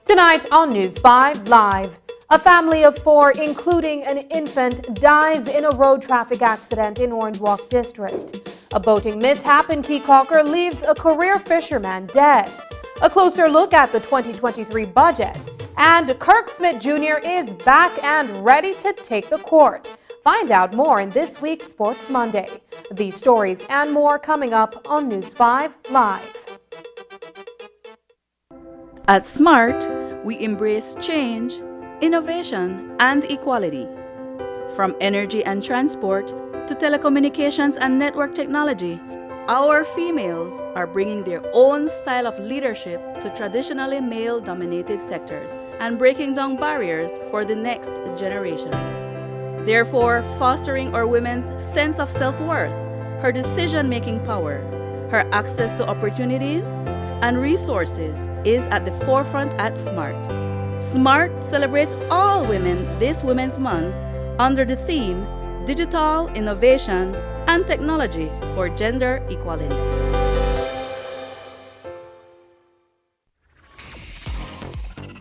Tonight on News 5 Live, a family of 4, including an infant, dies in a road traffic accident in Orange Walk District. A boating mishap in Keekalker leaves a career fisherman dead. A closer look at the 2023 budget. And Kirk Smith Jr. is back and ready to take the court. Find out more in this week's Sports Monday. These stories and more coming up on News 5 Live. At SMART, we embrace change, innovation, and equality. From energy and transport to telecommunications and network technology, our females are bringing their own style of leadership to traditionally male-dominated sectors and breaking down barriers for the next generation. Therefore, fostering our women's sense of self-worth, her decision-making power, her access to opportunities and resources is at the forefront at SMART. SMART celebrates all women this Women's Month under the theme Digital Innovation and Technology for Gender Equality.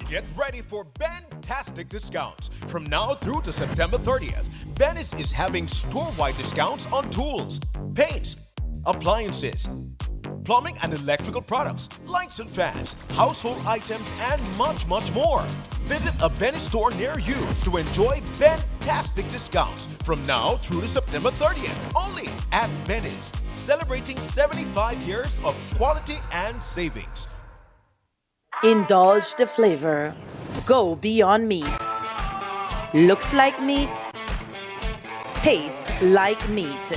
Get ready for fantastic discounts. From now through to September 30th, Venice is having store-wide discounts on tools, paints, appliances, plumbing and electrical products, lights and fans, household items, and much, much more. Visit a Venice store near you to enjoy fantastic discounts from now through to September 30th, only at Venice, celebrating 75 years of quality and savings. Indulge the flavor. Go beyond meat. Looks like meat. Tastes like meat.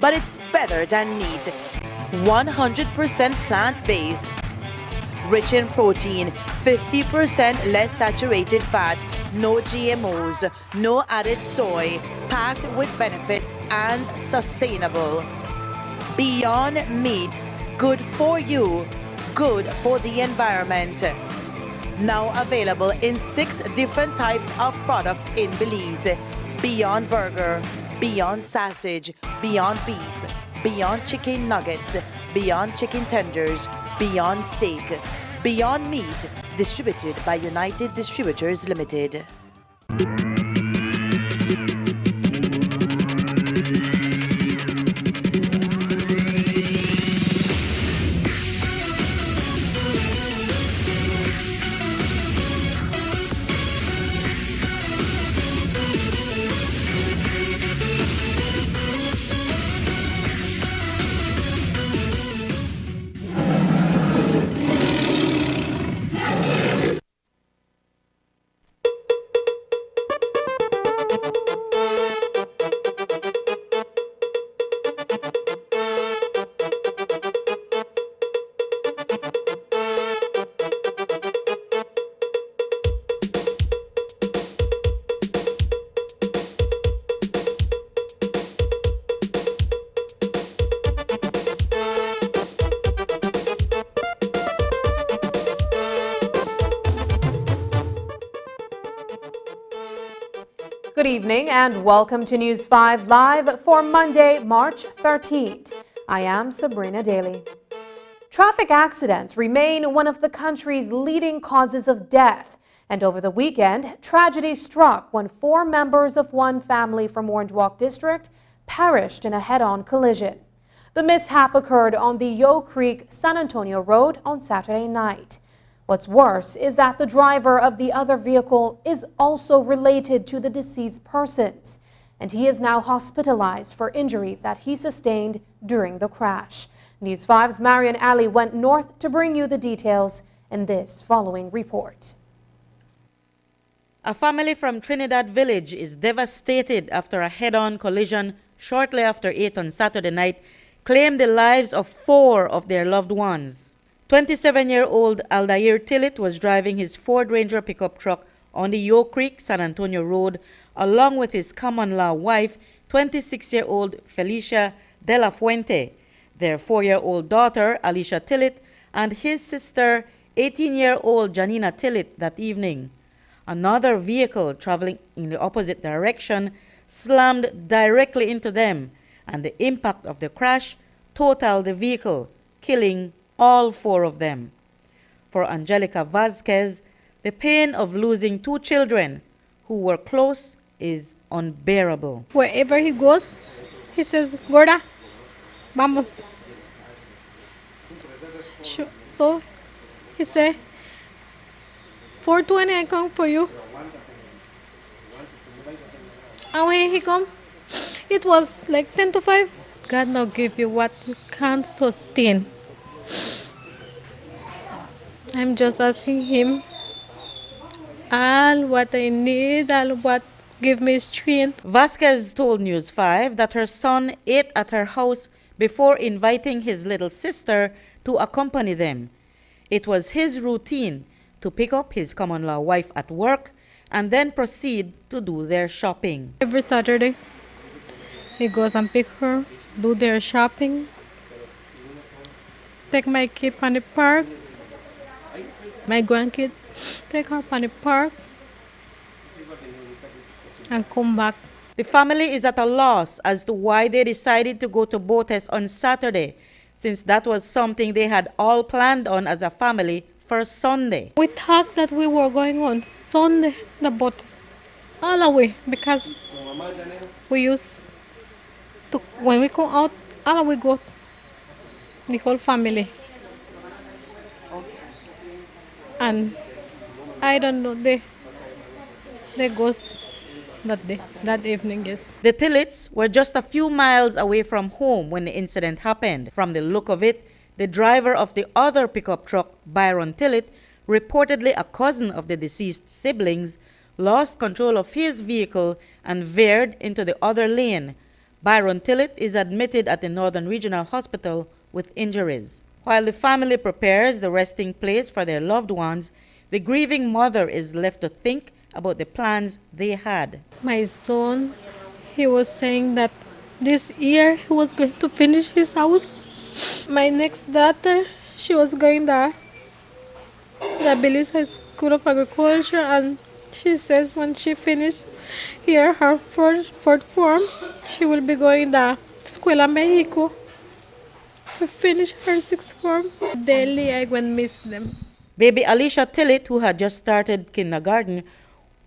But it's better than meat. 100% plant-based. Rich in protein, 50% less saturated fat, no GMOs, no added soy, packed with benefits and sustainable. Beyond meat, good for you, good for the environment. Now available in 6 different types of products in Belize. Beyond burger, beyond sausage, beyond beef, beyond chicken nuggets, beyond chicken tenders, beyond steak, beyond meat, distributed by United Distributors Limited. Good evening and welcome to News 5 Live for Monday, March 13th. I am Sabrina Daly. Traffic accidents remain one of the country's leading causes of death. And over the weekend, tragedy struck when 4 members of one family from Orange Walk District perished in a head-on collision. The mishap occurred on the Yo Creek San Antonio Road on Saturday night. What's worse is that the driver of the other vehicle is also related to the deceased persons, and he is now hospitalized for injuries that he sustained during the crash. News 5's Marian Ali went north to bring you the details in this following report. A family from Trinidad Village is devastated after a head-on collision shortly after 8 on Saturday night claimed the lives of 4 of their loved ones. 27-year-old Aldair Tillit was driving his Ford Ranger pickup truck on the Yo Creek San Antonio Road along with his common-law wife, 26-year-old Felicia De La Fuente, their 4-year-old daughter, Alicia Tillit, and his sister, 18-year-old Janina Tillit, that evening. Another vehicle traveling in the opposite direction slammed directly into them, and the impact of the crash totaled the vehicle, killing all 4 of them. For Angelica Vasquez, the pain of losing two children who were close is unbearable. Wherever he goes, he says, Gorda, vamos. So he said, 4:20 I come for you. And when he come, it was like 10 to 5. God now give you what you can't sustain. I'm just asking him all what I need, all what give me strength. Vasquez told News 5 that her son ate at her house before inviting his little sister to accompany them. It was his routine to pick up his common-law wife at work and then proceed to do their shopping. Every Saturday, he goes and pick her, do their shopping, take my kid on the park, my grandkid, take her on the park, and come back. The family is at a loss as to why they decided to go to Botes on Saturday, since that was something they had all planned on as a family for Sunday. We thought that we were going on Sunday, the boat all the way, because we used to, when we go out, all the way go, the whole family. And I don't know, they goes that day, that evening, yes. The Tillits were just a few miles away from home when the incident happened. From the look of it, the driver of the other pickup truck, Byron Tillit, reportedly a cousin of the deceased siblings, lost control of his vehicle and veered into the other lane. Byron Tillit is admitted at the Northern Regional Hospital with injuries. While the family prepares the resting place for their loved ones, the grieving mother is left to think about the plans they had. My son, he was saying that this year he was going to finish his house. My next daughter, she was going to the Belize High School of Agriculture, and she says when she finishes here her fourth form, she will be going to Escuela Mexico to finish her sixth form. Daily I go and miss them. Baby Alicia Tillit, who had just started kindergarten,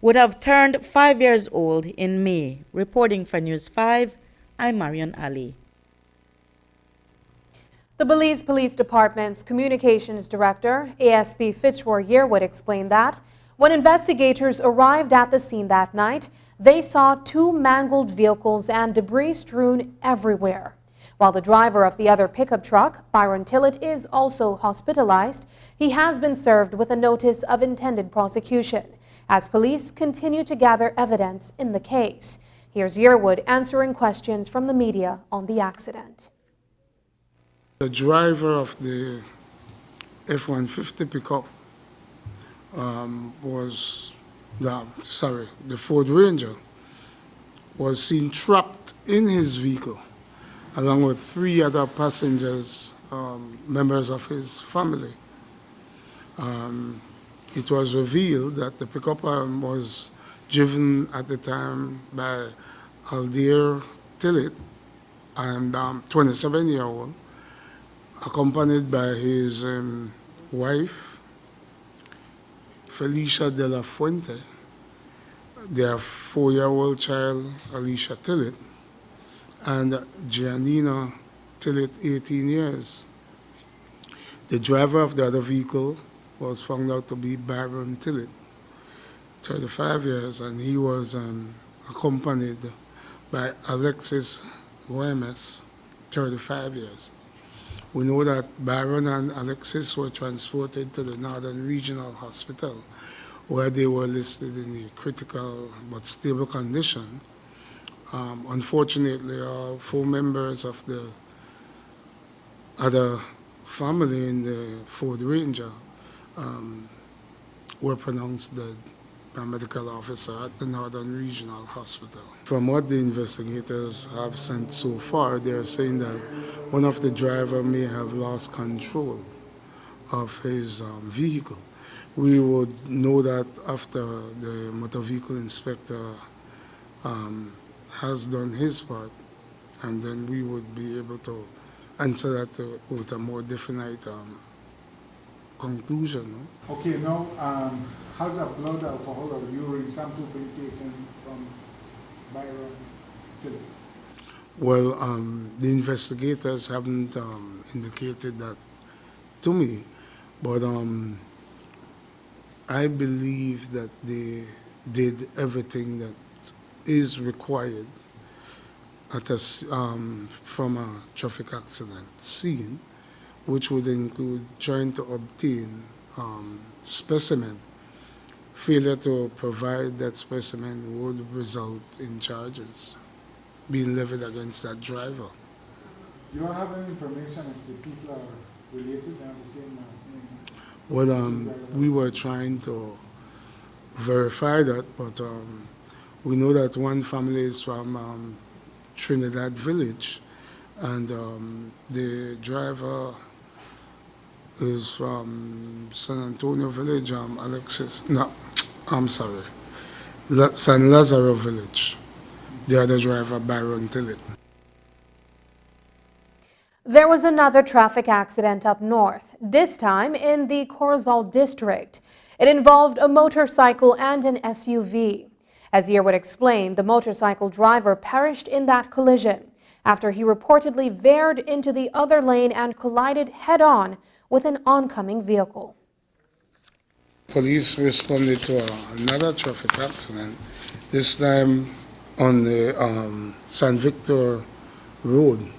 would have turned 5 years old in May. Reporting for News 5, I'm Marion Ali. The Belize Police Department's Communications Director, ASP Fitzroy Yearwood, explained that when investigators arrived at the scene that night, they saw two mangled vehicles and debris strewn everywhere. While the driver of the other pickup truck, Byron Tillit, is also hospitalized, he has been served with a notice of intended prosecution as police continue to gather evidence in the case. Here's Yearwood answering questions from the media on the accident. The driver of the F-150 pickup the Ford Ranger was seen trapped in his vehicle along with 3 other passengers, members of his family. It was revealed that the pickup was driven at the time by Aldir Tillit, and 27-year-old, accompanied by his wife, Felicia de la Fuente, their 4-year-old child, Alicia Tillit, and Giannina Tillit, 18 years. The driver of the other vehicle was found out to be Byron Tillit, 35 years, and he was accompanied by Alexis Guemes, 35 years. We know that Byron and Alexis were transported to the Northern Regional Hospital, where they were listed in a critical but stable condition. Unfortunately, all 4 members of the other family in the Ford Ranger were pronounced dead by a medical officer at the Northern Regional Hospital. From what the investigators have sent so far, they are saying that one of the drivers may have lost control of his vehicle. We would know that after the motor vehicle inspector has done his part, and then we would be able to answer that with a more definite conclusion. No? Okay, now, has a blood alcohol or urine sample been taken from Byron Tillett? Well, the investigators haven't indicated that to me, but I believe that they did everything that is required at from a traffic accident scene, which would include trying to obtain specimen. Failure to provide that specimen would result in charges being levied against that driver. You don't have any information if the people are related, they have the same last name? Well, we were trying to verify that, but we know that one family is from Trinidad Village, and the driver is from San Antonio Village, San Lazaro Village. The other driver, Byron Tillett. There was another traffic accident up north, this time in the Corozal district. It involved a motorcycle and an SUV. As Yearwood explained, the motorcycle driver perished in that collision after he reportedly veered into the other lane and collided head-on with an oncoming vehicle. Police responded to another traffic accident, this time on the San Victor Road,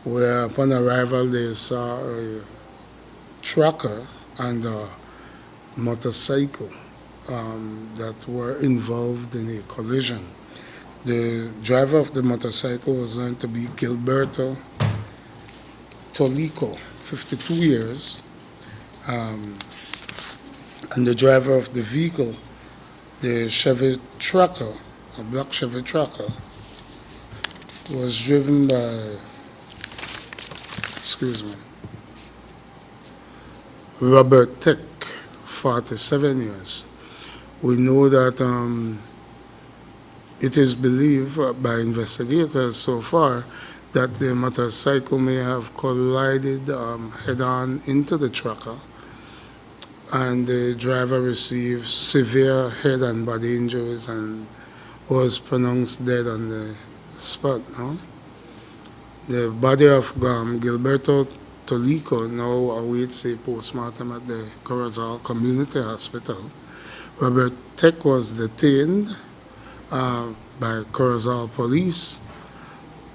where upon arrival they saw a trucker and a motorcycle that were involved in a collision. The driver of the motorcycle was known to be Gilberto Tolico, 52 years, and the driver of the vehicle, the Chevy trucker, a black Chevy trucker, was driven by, Robert Tech, 47 years. We know that it is believed by investigators so far that the motorcycle may have collided head-on into the trucker, and the driver received severe head and body injuries and was pronounced dead on the spot. No? The body of Gilberto Tolico now awaits a postmortem at the Corozal Community Hospital. Robert Tech was detained by Corozal police.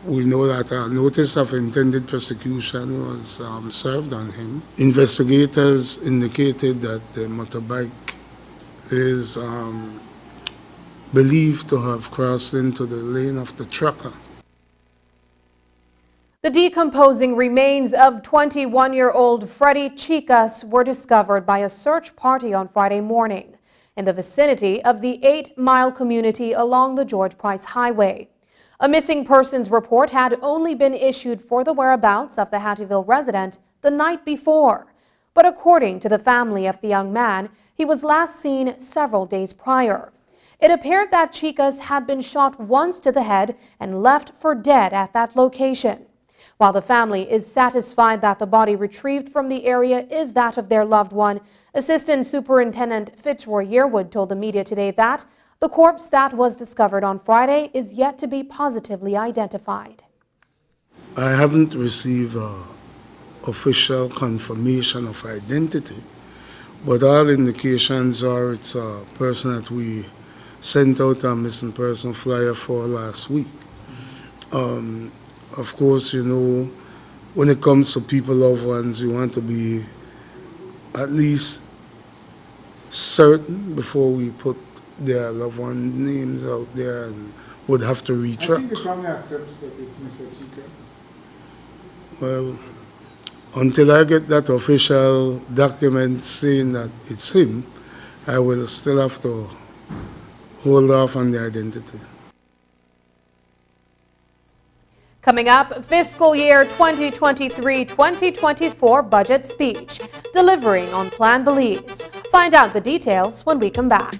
We know that a notice of intended prosecution was served on him. Investigators indicated that the motorbike is believed to have crossed into the lane of the trucker. The decomposing remains of 21-year-old Freddie Chicas were discovered by a search party on Friday morning in the vicinity of the 8-mile community along the George Price Highway. A missing persons report had only been issued for the whereabouts of the Hattieville resident the night before. But according to the family of the young man, he was last seen several days prior. It appeared that Chicas had been shot once to the head and left for dead at that location. While the family is satisfied that the body retrieved from the area is that of their loved one, Assistant Superintendent Fitzroy Yearwood told the media today that the corpse that was discovered on Friday is yet to be positively identified. I haven't received official confirmation of identity, but all indications are it's a person that we sent out a missing person flyer for last week. Of course, you know, when it comes to people, loved ones, you want to be at least certain before we put their loved one names out there and would have to retrack. I think the family accepts that it's Mr. Chicas. Well, until I get that official document saying that it's him, I will still have to hold off on the identity. Coming up, fiscal year 2023-2024 budget speech, delivering on Plan Belize. Find out the details when we come back.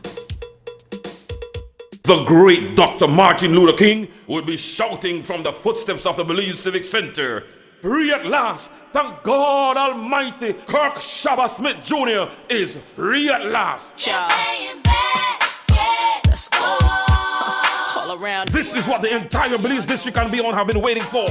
The great Dr. Martin Luther King would be shouting from the footsteps of the Belize Civic Center, "Free at last, Thank God Almighty, Kirk Shabba Smith Jr. is free at last. Let's go. All around. This is what the entire Belize District and beyond have been waiting for.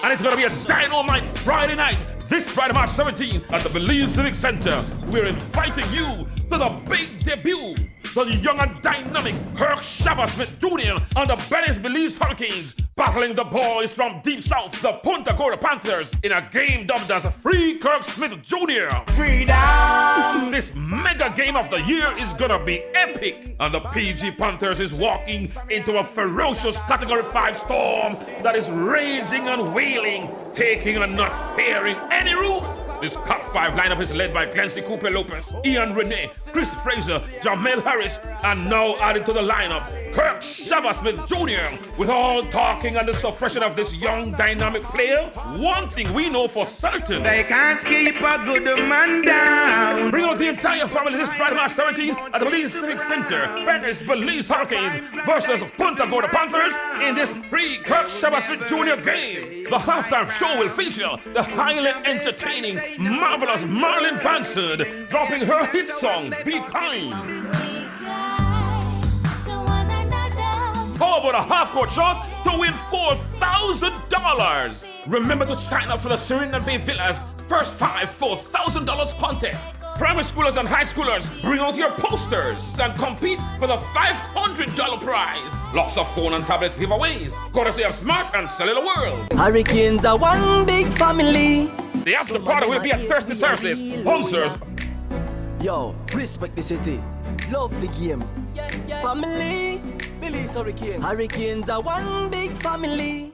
And it's going to be a dynamite Friday night, this Friday, March 17th, at the Belize Civic Center. We're inviting you to the big debut. The young and dynamic Kirk Shabba Smith Jr. and the Venice Belize Hurricanes battling the boys from deep south, the Punta Gorda Panthers, in a game dubbed as Free Kirk Smith Jr. Freedom! This mega game of the year is gonna be epic, and the PG Panthers is walking into a ferocious Category 5 storm that is raging and wailing, taking and not sparing any roof. This Cat 5 lineup is led by Clancy Cooper Lopez, Ian Renee, Chris Fraser, Jamel Harris, and now added to the lineup, Kirk Shabba Smith Jr. With all talking and the suppression of this young dynamic player, one thing we know for certain: they can't keep a good man down. Bring out the entire family this Friday, March 17th at the Belize Civic Center. Venice Belize Hurricanes versus Punta Gorda Panthers in this free Kirk Shabba Smith Jr. game. The halftime show will feature the highly entertaining, marvelous Marlon Vansard dropping her hit song, Be Kind. How about a half-court shot to win $4,000? Remember to sign up for the Serena Bay Villas First 5 $4,000 contest. Primary schoolers and high schoolers, bring out your posters and compete for the $500 prize. Lots of phone and tablet giveaways, courtesy of Smart and Cellular World. Hurricanes are one big family. The after party will be at Thirsty Thursdays. Sponsors. Yo, respect the city. Love the game. Family. Belize Hurricanes. Hurricanes are one big family.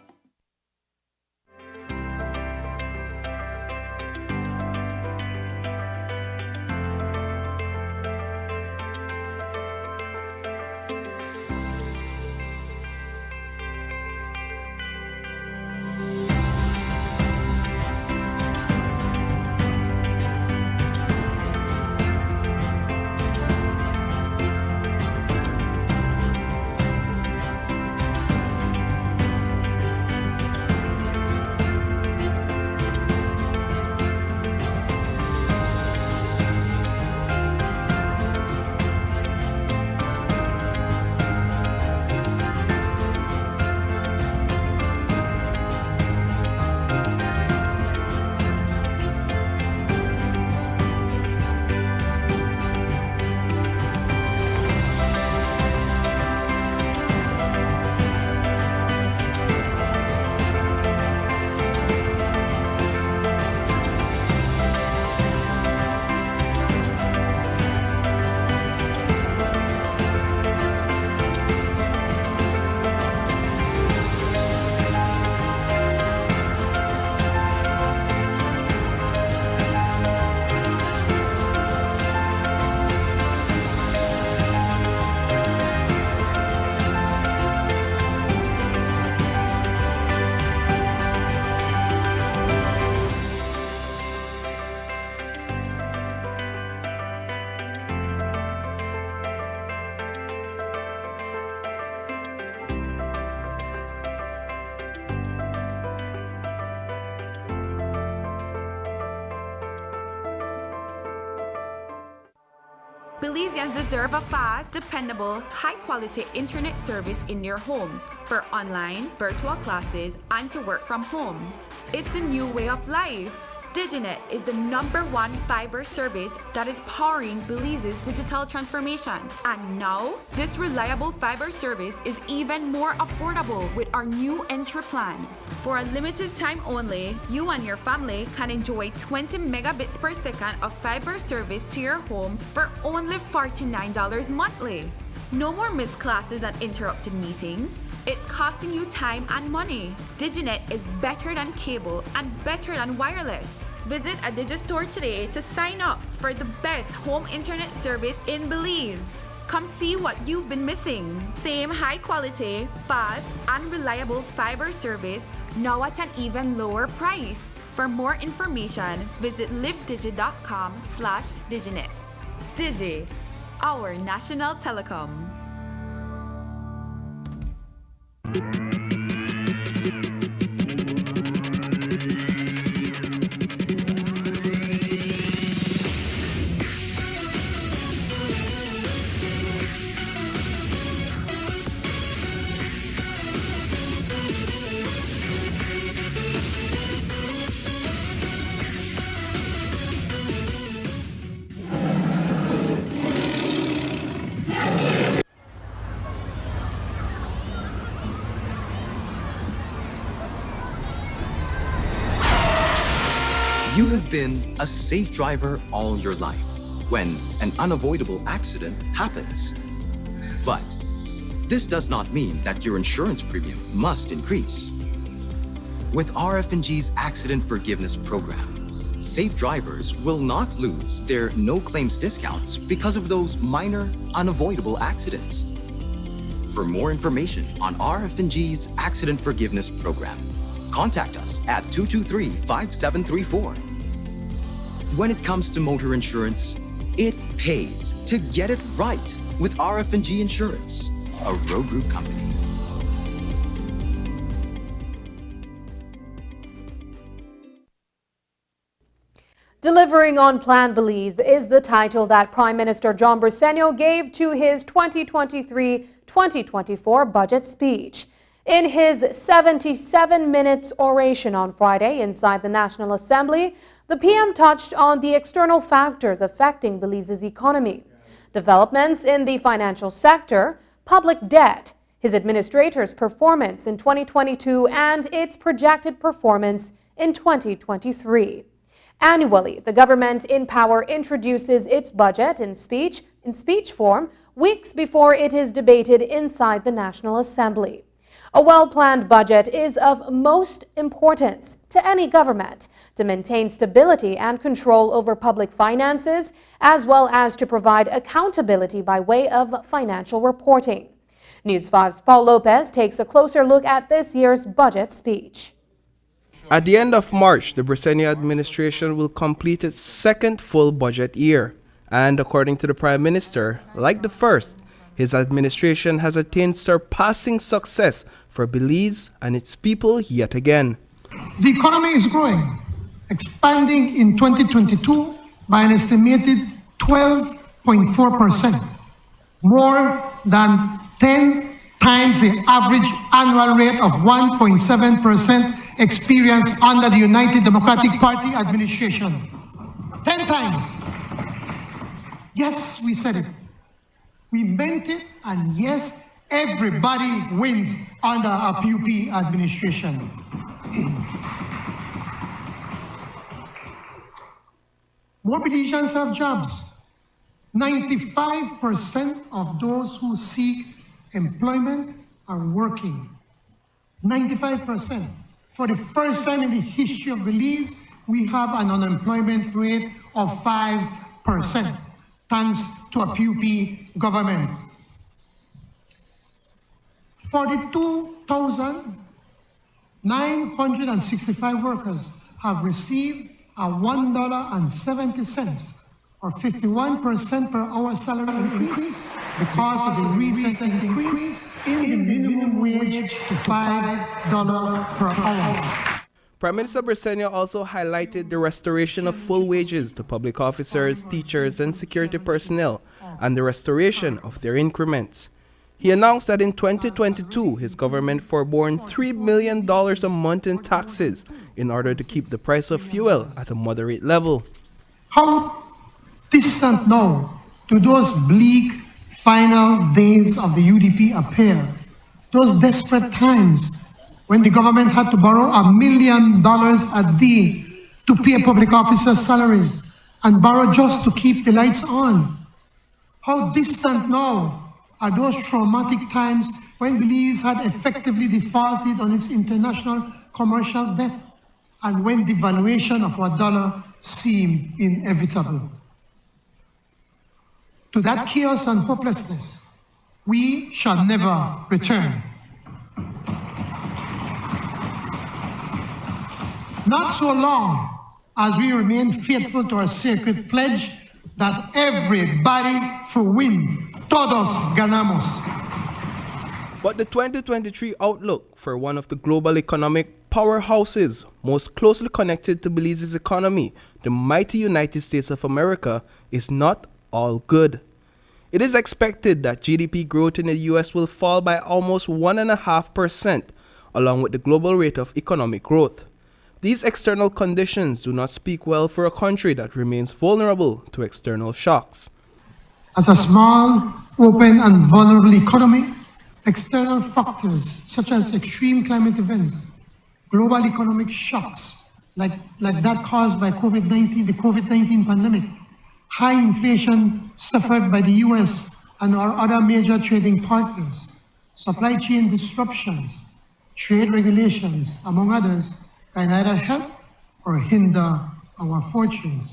Belizeans deserve a fast, dependable, high-quality internet service in their homes for online, virtual classes, and to work from home. It's the new way of life. Diginet is the #1 fiber service that is powering Belize's digital transformation. And now, this reliable fiber service is even more affordable with our new entry plan. For a limited time only, you and your family can enjoy 20 megabits per second of fiber service to your home for only $49 monthly. No more missed classes and interrupted meetings. It's costing you time and money. Diginet is better than cable and better than wireless. Visit a Digistore today to sign up for the best home internet service in Belize. Come see what you've been missing. Same high quality, fast, and reliable fiber service, now at an even lower price. For more information, visit livedigi.com/Diginet. Digi, our national telecom. You have been a safe driver all your life when an unavoidable accident happens. But this does not mean that your insurance premium must increase. With RF&G's Accident Forgiveness Program, safe drivers will not lose their no-claims discounts because of those minor, unavoidable accidents. For more information on RF&G's Accident Forgiveness Program, contact us at 223-5734. When it comes to motor insurance, it pays to get it right with RF&G Insurance, a road group company. Delivering on Plan Belize is the title that Prime Minister John Briceño gave to his 2023-2024 budget speech. In his 77 minutes oration on Friday inside the National Assembly, the PM touched on the external factors affecting Belize's economy, developments in the financial sector, public debt, his administrator's performance in 2022 and its projected performance in 2023. Annually, the government in power introduces its budget in speech form weeks before it is debated inside the National Assembly. A well-planned budget is of most importance to any government to maintain stability and control over public finances, as well as to provide accountability by way of financial reporting. News 5's Paul Lopez takes a closer look at this year's budget speech. At the end of March, the Briceño administration will complete its second full budget year. And according to the Prime Minister, like the first, his administration has attained surpassing success for Belize and its people yet again. The economy is growing, expanding in 2022 by an estimated 12.4%, more than 10 times the average annual rate of 1.7% experienced under the United Democratic Party administration. 10 times. Yes, we said it. We meant it, and yes, everybody wins under a PUP administration. More Belizeans have jobs. 95% of those who seek employment are working. 95%. For the first time in the history of Belize, we have an unemployment rate of 5%, thanks to a PUP government. 42,965 workers have received a $1.70 or 51% per hour salary increase because of the recent increase in the minimum wage to $5 per hour. Prime Minister Briceño also highlighted the restoration of full wages to public officers, teachers, and security personnel, and the restoration of their increments. He announced that in 2022, his government forbore $3 million a month in taxes in order to keep the price of fuel at a moderate level. How distant now do those bleak final days of the UDP appear, those desperate times when the government had to borrow $1 million a day to pay public officers' salaries and borrow just to keep the lights on. How distant now are those traumatic times when Belize had effectively defaulted on its international commercial debt and when devaluation of our dollar seemed inevitable. To that chaos and hopelessness, we shall never return. Not so long as we remain faithful to our sacred pledge that everybody for win, todos ganamos. But the 2023 outlook for one of the global economic powerhouses most closely connected to Belize's economy, the mighty United States of America, is not all good. It is expected that GDP growth in the U.S. will fall by almost 1.5%, along with the global rate of economic growth. These external conditions do not speak well for a country that remains vulnerable to external shocks. As a small, open, and vulnerable economy, external factors such as extreme climate events, global economic shocks, like that caused by the COVID-19 pandemic, high inflation suffered by the US and our other major trading partners, supply chain disruptions, trade regulations, among others, can either help or hinder our fortunes.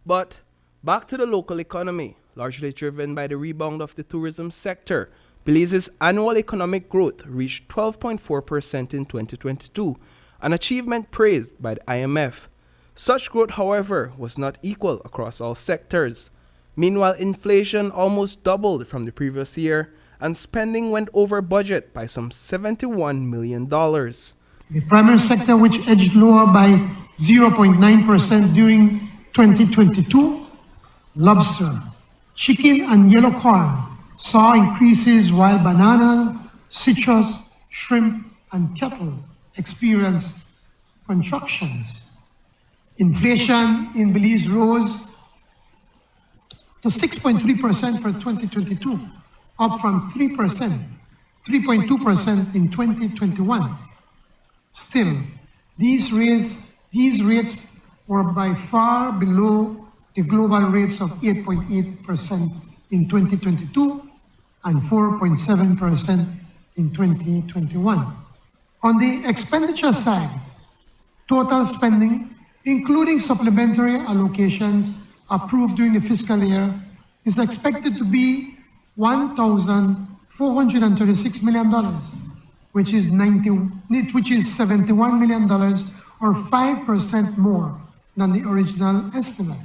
But back to the local economy, largely driven by the rebound of the tourism sector. Belize's annual economic growth reached 12.4% in 2022, an achievement praised by the IMF. Such growth, however, was not equal across all sectors. Meanwhile, inflation almost doubled from the previous year, and spending went over budget by some $71 million. The primary sector, which edged lower by 0.9% during 2022, lobster, chicken, and yellow corn saw increases, while banana, citrus, shrimp, and cattle experienced contractions. Inflation in Belize rose to 6.3% for 2022, up from 3.2% in 2021. Still, these rates were by far below the global rates of 8.8% in 2022 and 4.7% in 2021. On the expenditure side, total spending, including supplementary allocations approved during the fiscal year, is expected to be $1,436 million, which is $71 million, or 5% more than the original estimate.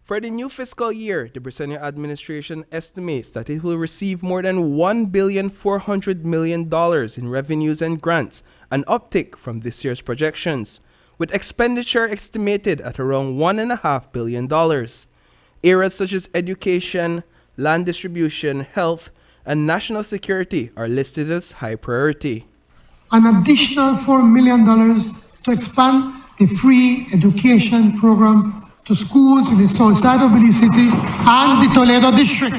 For the new fiscal year, the Britannia administration estimates that it will receive more than $1,400 million in revenues and grants, an uptick from this year's projections, with expenditure estimated at around $1.5 billion. Areas such as education, land distribution, health, and national security are listed as high priority. An additional $4 million to expand the free education program to schools in the south side of Belize City and the Toledo district.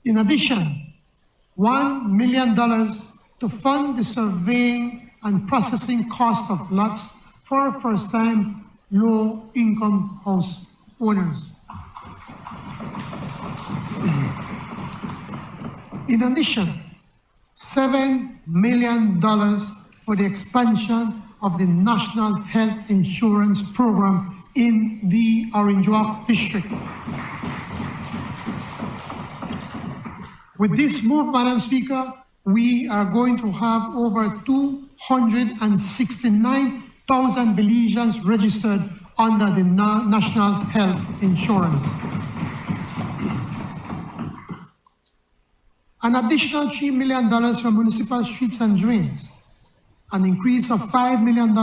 In addition, $1 million to fund the surveying and processing cost of lots for first-time low-income house owners. In addition, $7 million for the expansion of the National Health Insurance Program in the Orange Walk district. With this move, Madam Speaker, we are going to have over 269,000 Belizeans registered under the National Health Insurance. An additional $3 million for municipal streets and drains, an increase of $5 million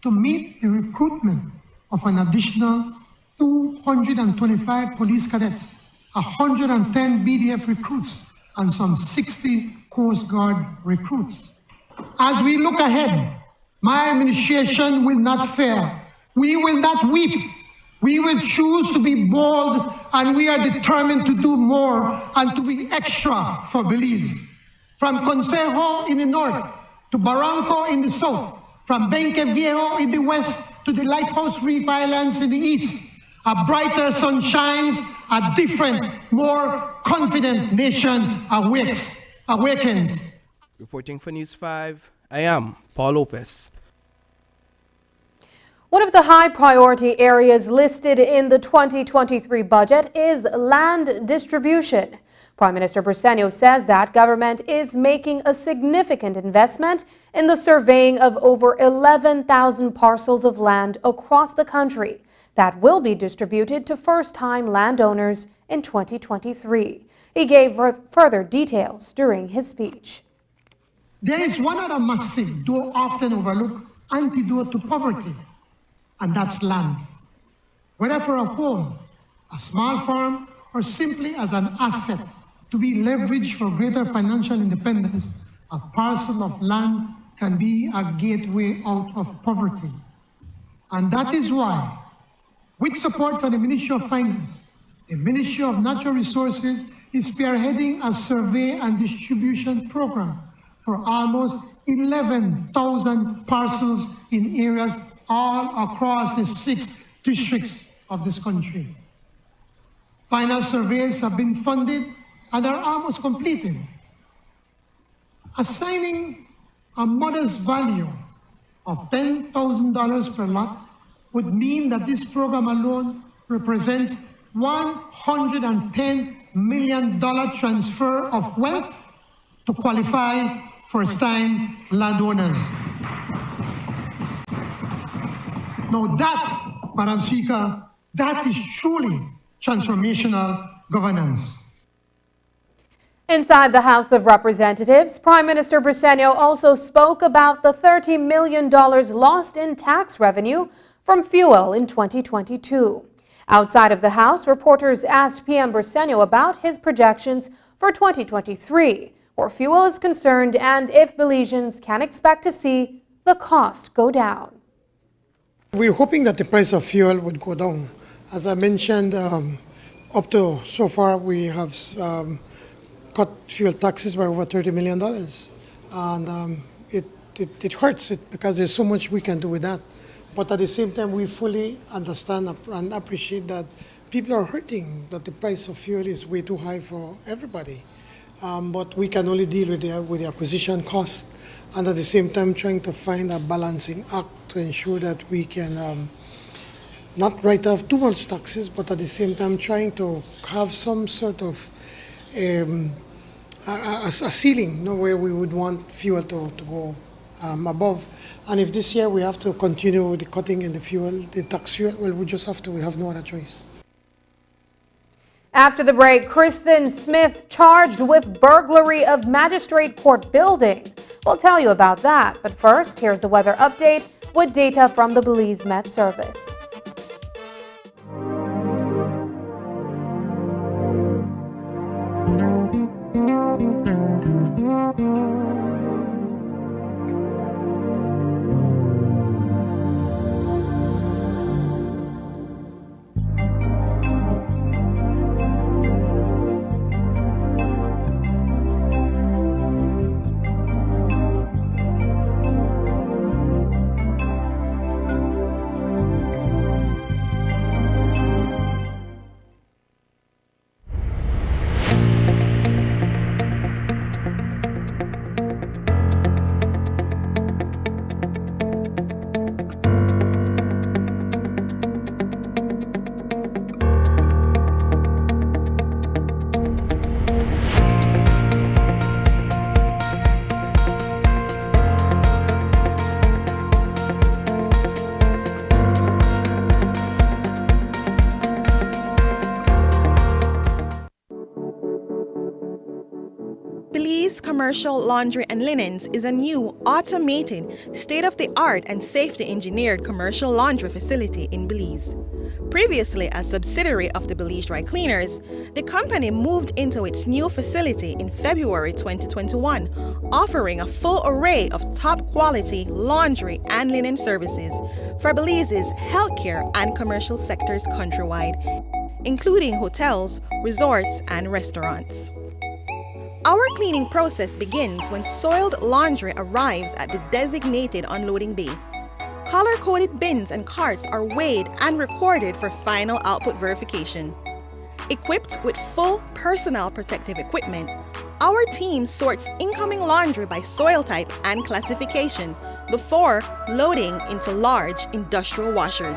to meet the recruitment of an additional 225 police cadets, 110 BDF recruits, and some 60 Coast Guard recruits. As we look ahead, my administration will not fear. We will not weep. We will choose to be bold, and we are determined to do more and to be extra for Belize. From Consejo in the north to Barranco in the south, from Benque Viejo in the west to the Lighthouse Reef Islands in the east, a brighter sun shines, a different, more confident nation awakens. Reporting for News 5, I am Paul Lopez. One of the high priority areas listed in the 2023 budget is land distribution. Prime Minister Briceño says that government is making a significant investment in the surveying of over 11,000 parcels of land across the country that will be distributed to first-time landowners in 2023. He gave further details during his speech. There is one other massive, though often overlooked, antidote to poverty, and that's land. Whether for a home, a small farm, or simply as an asset to be leveraged for greater financial independence, a parcel of land can be a gateway out of poverty. And that is why, with support from the Ministry of Finance, the Ministry of Natural Resources is spearheading a survey and distribution program for almost 11,000 parcels in areas all across the 6 districts of this country. Final surveys have been funded and are almost completed. Assigning a modest value of $10,000 per lot would mean that this program alone represents $110 million transfer of wealth to qualify first-time landowners. Now that, Madam Speaker, that is truly transformational governance. Inside the House of Representatives, Prime Minister Briceño also spoke about the $30 million lost in tax revenue from fuel in 2022. Outside of the House, reporters asked PM Briceño about his projections for 2023, where fuel is concerned, and if Belizeans can expect to see the cost go down. We're hoping that the price of fuel would go down. As I mentioned, up to so far we have cut fuel taxes by over $30 million. And it hurts it because there's so much we can do with that. But at the same time, we fully understand and appreciate that people are hurting, that the price of fuel is way too high for everybody. But we can only deal with the acquisition cost, and at the same time trying to find a balancing act to ensure that we can not write off too much taxes, but at the same time trying to have some sort of a ceiling, where we would want fuel to go above. And if this year we have to continue the cutting in the tax fuel, well, we just have to, we have no other choice. After the break, Kristen Smith charged with burglary of magistrate court building. We'll tell you about that, but first, here's the weather update with data from the Belize Met Service. Commercial Laundry and Linens is a new, automated, state-of-the-art and safety-engineered commercial laundry facility in Belize. Previously a subsidiary of the Belize Dry Cleaners, the company moved into its new facility in February 2021, offering a full array of top-quality laundry and linen services for Belize's healthcare and commercial sectors countrywide, including hotels, resorts, and restaurants. Our cleaning process begins when soiled laundry arrives at the designated unloading bay. Color-coded bins and carts are weighed and recorded for final output verification. Equipped with full personal protective equipment, our team sorts incoming laundry by soil type and classification before loading into large industrial washers.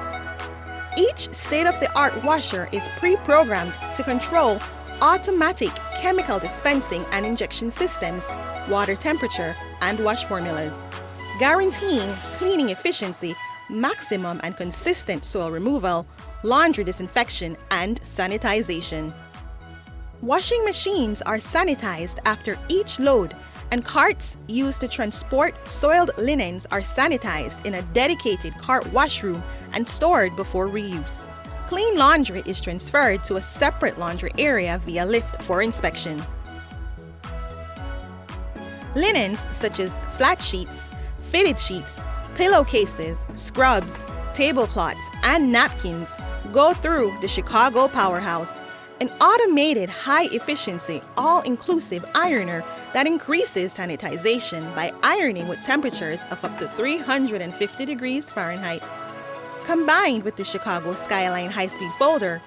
Each state-of-the-art washer is pre-programmed to control automatic chemical dispensing and injection systems, water temperature, and wash formulas, guaranteeing cleaning efficiency, maximum and consistent soil removal, laundry disinfection, and sanitization. Washing machines are sanitized after each load, and carts used to transport soiled linens are sanitized in a dedicated cart washroom and stored before reuse. Clean laundry is transferred to a separate laundry area via lift for inspection. Linens such as flat sheets, fitted sheets, pillowcases, scrubs, tablecloths, and napkins go through the Chicago powerhouse, an automated high-efficiency, all-inclusive ironer that increases sanitization by ironing with temperatures of up to 350 degrees Fahrenheit. Combined with the Chicago Skyline high-speed folder,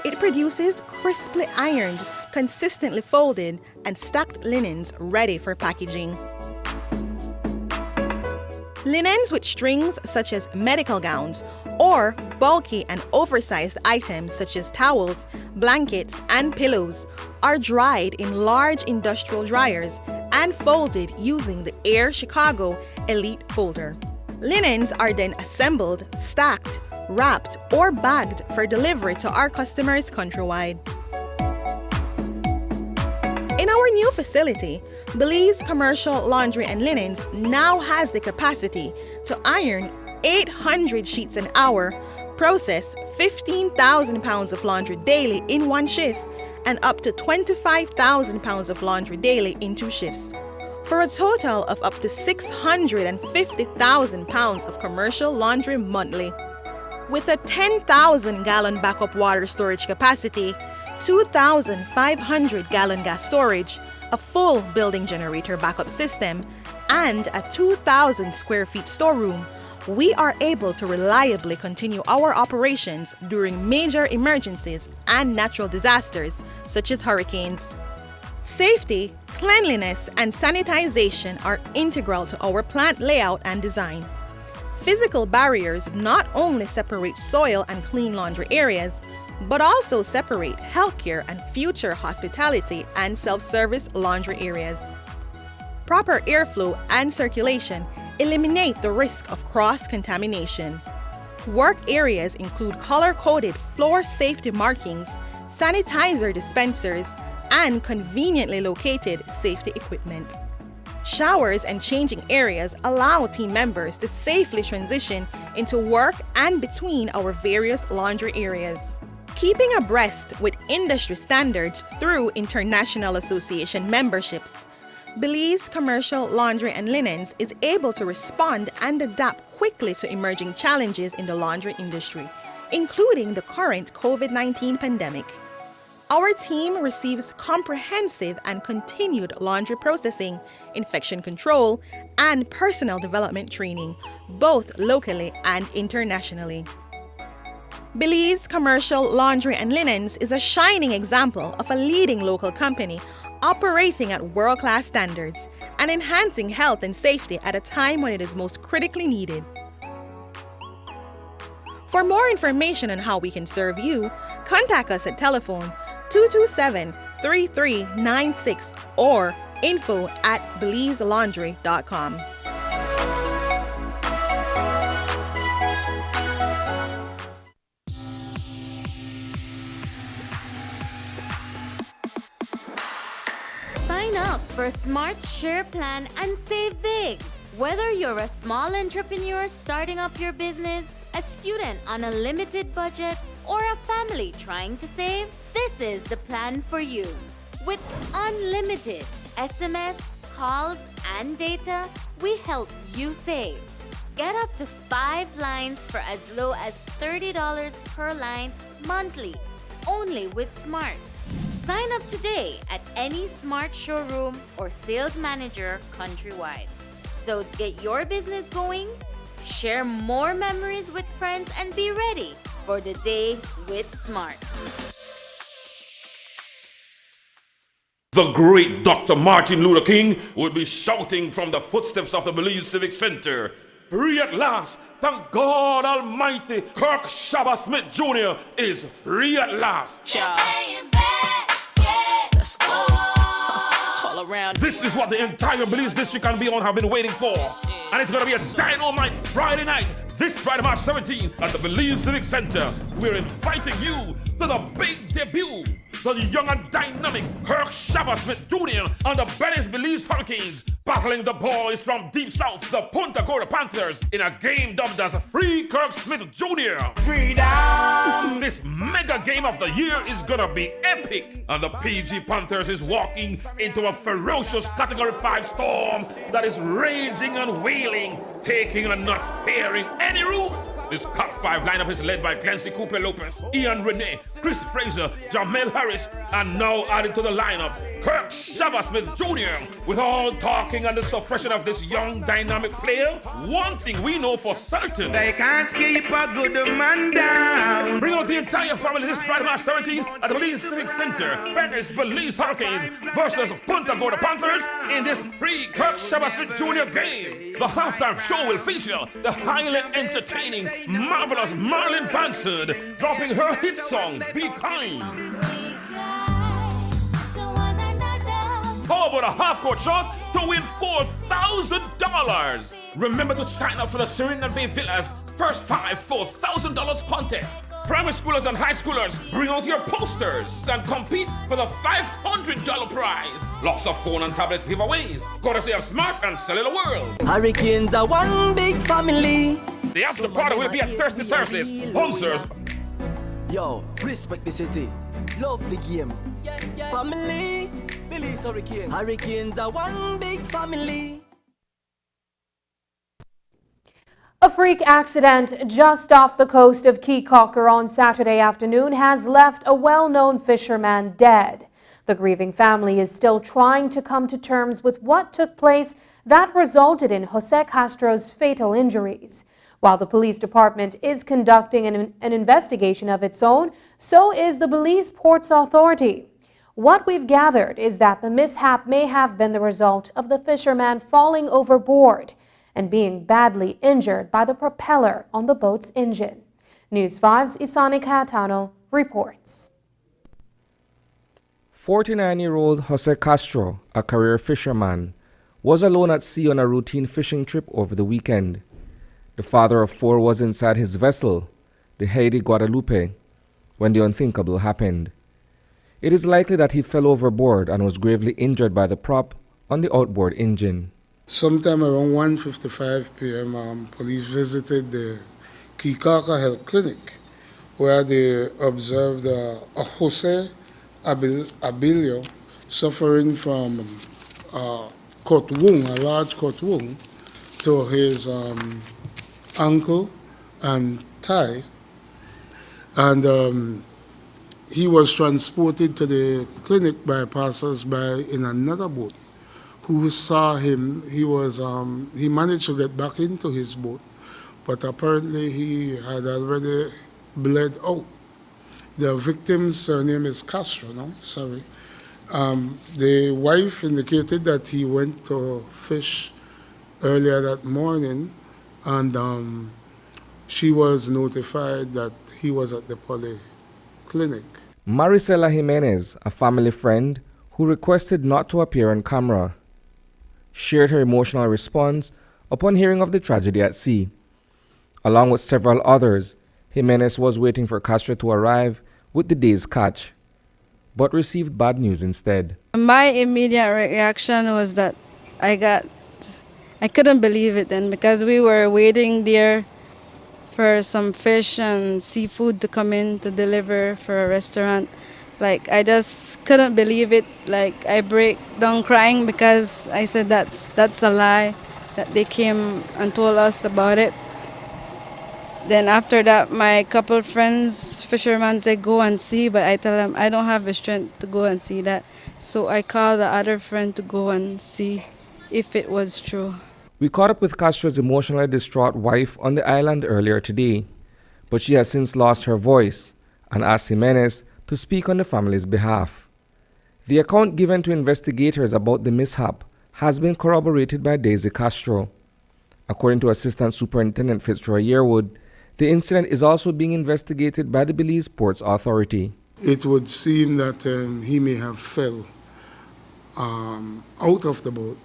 it produces crisply ironed, consistently folded, and stacked linens ready for packaging. Linens with strings such as medical gowns or bulky and oversized items such as towels, blankets, and pillows are dried in large industrial dryers and folded using the Air Chicago Elite folder. Linens are then assembled, stacked, wrapped, or bagged for delivery to our customers countrywide. In our new facility, Belize Commercial Laundry and Linens now has the capacity to iron 800 sheets an hour, process 15,000 pounds of laundry daily in one shift, and up to 25,000 pounds of laundry daily in 2 shifts, for a total of up to 650,000 pounds of commercial laundry monthly. With a 10,000-gallon backup water storage capacity, 2,500-gallon gas storage, a full building generator backup system, and a 2,000 square feet storeroom, we are able to reliably continue our operations during major emergencies and natural disasters such as hurricanes. Safety, cleanliness, and sanitization are integral to our plant layout and design. Physical barriers not only separate soil and clean laundry areas, but also separate healthcare and future hospitality and self-service laundry areas. Proper airflow and circulation eliminate the risk of cross-contamination. Work areas include color-coded floor safety markings, sanitizer dispensers, and conveniently located safety equipment. Showers and changing areas allow team members to safely transition into work and between our various laundry areas. Keeping abreast with industry standards through International Association memberships, Belize Commercial Laundry and Linens is able to respond and adapt quickly to emerging challenges in the laundry industry, including the current COVID-19 pandemic. Our team receives comprehensive and continued laundry processing, infection control, and personal development training, both locally and internationally. Belize Commercial Laundry and Linens is a shining example of a leading local company operating at world-class standards and enhancing health and safety at a time when it is most critically needed. For more information on how we can serve you, contact us at telephone 227-3396 or info@belizelaundry.com. Sign up for Smart Share Plan and save big. Whether you're a small entrepreneur starting up your business, a student on a limited budget, or a family trying to save, this is the plan for you. With unlimited SMS, calls, and data, we help you save. Get up to 5 lines for as low as $30 per line monthly, only with Smart. Sign up today at any Smart showroom or sales manager countrywide. So get your business going, share more memories with friends, and be ready for the day with Smart. The great Dr. Martin Luther King would be shouting from the footsteps of the Belize Civic Center. Free at last, thank God Almighty, Kirk Shabba Smith Jr. is free at last. This is what the entire Belize district and beyond have been waiting for. And it's going to be a dynamite Friday night, this Friday, March 17th, at the Belize Civic Center. We're inviting you to the big debut. The young and dynamic Kirk Shabba Smith Jr. and the Venice Belize Hurricanes battling the boys from deep south, the Punta Gorda Panthers, in a game dubbed as Free Kirk Smith Jr. Freedom! This mega game of the year is gonna be epic, and the PG Panthers is walking into a ferocious Category 5 storm that is raging and wailing, taking and not sparing any roof. This Top 5 lineup is led by Clancy Cooper Lopez, Ian Renee, Chris Fraser, Jamel Harris, and now added to the lineup, Kirk Shabba-Smith Jr. With all talking and the suppression of this young dynamic player, one thing we know for certain: they can't keep a good man down. Bring out the entire family this Friday, March 17 at the Belize Civic Center. Bennett Belize Hurricanes versus Punta Gorda Panthers in this free Kirk Shabba-Smith Jr. game. The halftime show will feature the highly entertaining, marvelous Marlon Vansard dropping her hit song, Be Kind. How about a half-court shot to win $4,000? Remember to sign up for the Serena Bay Villas First 5 $4,000 contest. Primary schoolers and high schoolers, bring out your posters and compete for the $500 prize. Lots of phone and tablet giveaways, courtesy of Smart and Cellular World. Hurricanes are one big family. The after party will be at Thirsty Thursdays. Sponsors. Yo, respect the city. Love the game. Family. Belize Hurricanes. Hurricanes are one big family. A freak accident just off the coast of Keokuk on Saturday afternoon has left a well-known fisherman dead. The grieving family is still trying to come to terms with what took place that resulted in Jose Castro's fatal injuries. While the police department is conducting an investigation of its own, so is the Belize Ports Authority. What we've gathered is that the mishap may have been the result of the fisherman falling overboard and being badly injured by the propeller on the boat's engine. News 5's Isani Cayetano reports. 49-year-old Jose Castro, a career fisherman, was alone at sea on a routine fishing trip over the weekend. The father of 4 was inside his vessel, the Haiti Guadalupe, when the unthinkable happened. It is likely that he fell overboard and was gravely injured by the prop on the outboard engine. Sometime around 1:55 p.m., police visited the Keokuk Health Clinic, where they observed a Jose Abilio suffering from a cut wound, a large cut wound to his ankle and thigh, and he was transported to the clinic by passers-by in another boat who saw him. He managed to get back into his boat, but apparently he had already bled out. The victim's surname is Castro, no? Sorry. The wife indicated that he went to fish earlier that morning, and she was notified that he was at the polyclinic. Maricela Jimenez, a family friend who requested not to appear on camera, shared her emotional response upon hearing of the tragedy at sea. Along with several others, Jimenez was waiting for Castro to arrive with the day's catch, but received bad news instead. My immediate reaction was that I couldn't believe it then, because we were waiting there for some fish and seafood to come in to deliver for a restaurant. Like, I just couldn't believe it. Like, I break down crying because I said that's a lie, that they came and told us about it. Then after that, my couple friends, fishermen, say go and see, but I tell them I don't have the strength to go and see that. So I called the other friend to go and see if it was true. We caught up with Castro's emotionally distraught wife on the island earlier today, but she has since lost her voice and asked Jimenez to speak on the family's behalf. The account given to investigators about the mishap has been corroborated by Daisy Castro. According to Assistant Superintendent Fitzroy Yearwood, the incident is also being investigated by the Belize Ports Authority. It would seem that he may have fell out of the boat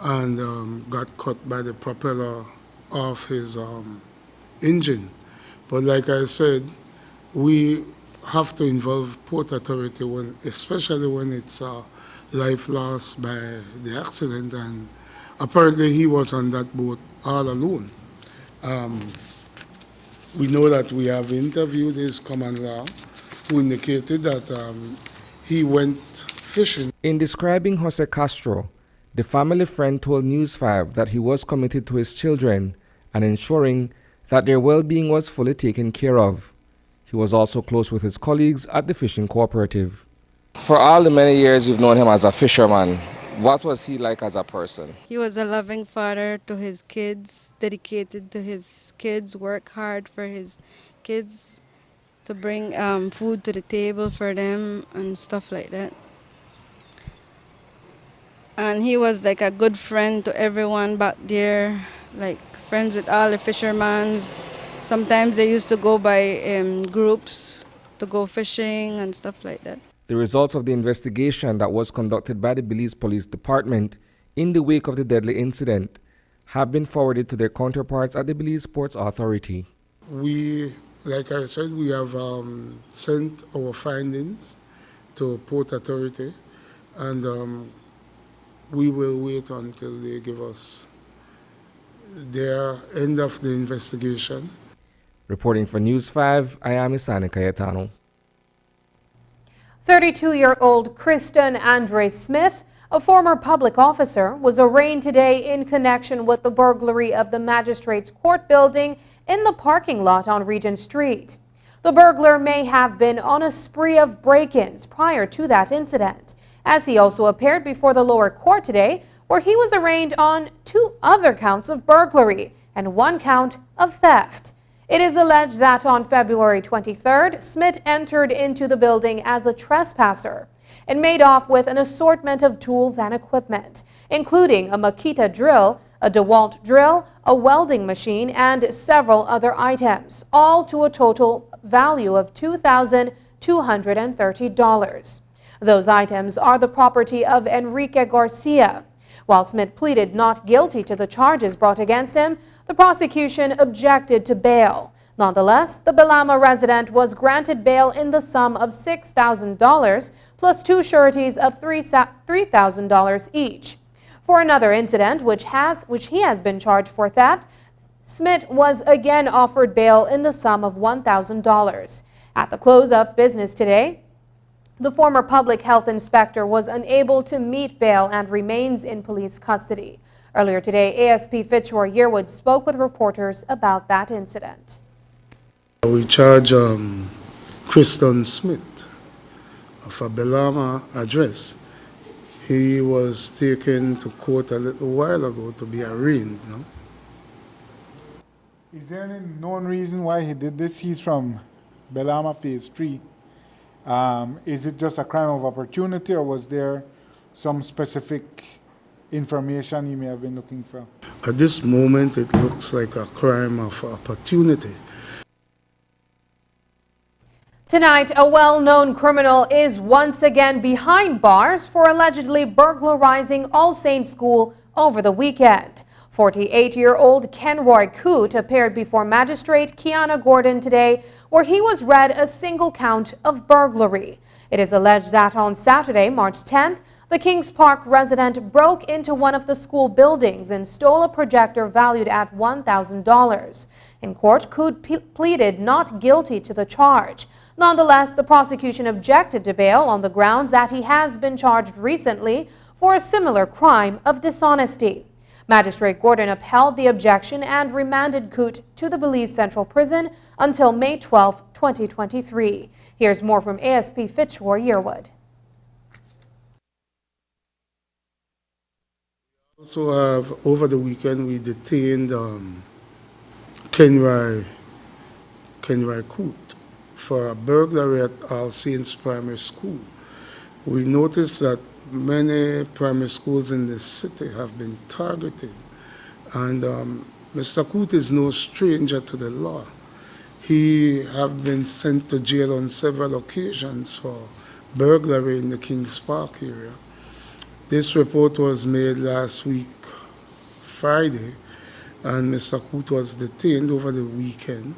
and got caught by the propeller of his engine. But like I said, we have to involve Port Authority, especially when it's life lost by the accident, and apparently he was on that boat all alone. We know that we have interviewed his command law, who indicated that he went fishing. In describing Jose Castro, the family friend told News 5 that he was committed to his children and ensuring that their well-being was fully taken care of. He was also close with his colleagues at the fishing cooperative. For all the many years you've known him as a fisherman, what was he like as a person? He was a loving father to his kids, dedicated to his kids, worked hard for his kids to bring food to the table for them and stuff like that. And he was like a good friend to everyone back there, like friends with all the fishermen. Sometimes they used to go by groups to go fishing and stuff like that. The results of the investigation that was conducted by the Belize Police Department in the wake of the deadly incident have been forwarded to their counterparts at the Belize Ports Authority. We, like I said, we have sent our findings to Port Authority, and we will wait until they give us their end of the investigation. Reporting for News 5, I am Isani Cayetano. 32-year-old Kristen Andre Smith, a former public officer, was arraigned today in connection with the burglary of the Magistrates Court building in the parking lot on Regent Street. The burglar may have been on a spree of break-ins prior to that incident, as he also appeared before the lower court today, where he was arraigned on 2 other counts of burglary and 1 count of theft. It is alleged that on February 23rd, Smith entered into the building as a trespasser and made off with an assortment of tools and equipment, including a Makita drill, a DeWalt drill, a welding machine, and several other items, all to a total value of $2,230. Those items are the property of Enrique Garcia. While Smith pleaded not guilty to the charges brought against him, the prosecution objected to bail. Nonetheless, the Belama resident was granted bail in the sum of $6,000 plus 2 sureties of $3,000 each. For another incident, which he has been charged for theft, Smith was again offered bail in the sum of $1,000. At the close of business today, the former public health inspector was unable to meet bail and remains in police custody. Earlier today, ASP Fitzroy Yearwood spoke with reporters about that incident. We charge Kristen Smith of a Belama address. He was taken to court a little while ago to be arraigned. No? Is there any known reason why he did this? He's from Belama Phase 3. Is it just a crime of opportunity, or was there some specific information he may have been looking for? At this moment, it looks like a crime of opportunity. Tonight, a well-known criminal is once again behind bars for allegedly burglarizing All Saints School over the weekend. 48-year-old Kenroy Coote appeared before Magistrate Kiana Gordon today, where he was read a single count of burglary. It is alleged that on Saturday, March 10th, the Kings Park resident broke into one of the school buildings and stole a projector valued at $1,000. In court, Coote pleaded not guilty to the charge. Nonetheless, the prosecution objected to bail on the grounds that he has been charged recently for a similar crime of dishonesty. Magistrate Gordon upheld the objection and remanded Coote to the Belize Central Prison until May 12, 2023. Here's more from ASP Fitzroy Yearwood. Also have, over the weekend, we detained Kenroy Coote for a burglary at All Saints Primary School. We noticed that many primary schools in the city have been targeted, and Mr. Coote is no stranger to the law. He has been sent to jail on several occasions for burglary in the Kings Park area. This report was made last week, Friday, and Mr. Coote was detained over the weekend.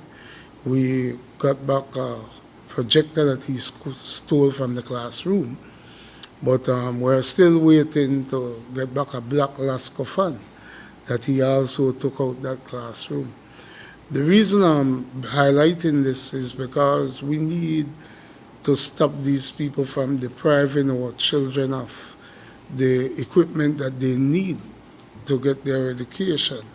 We got back a projector that he stole from the classroom, but we're still waiting to get back a black Lasco fan that he also took out that classroom. The reason I'm highlighting this is because we need to stop these people from depriving our children of the equipment that they need to get their education.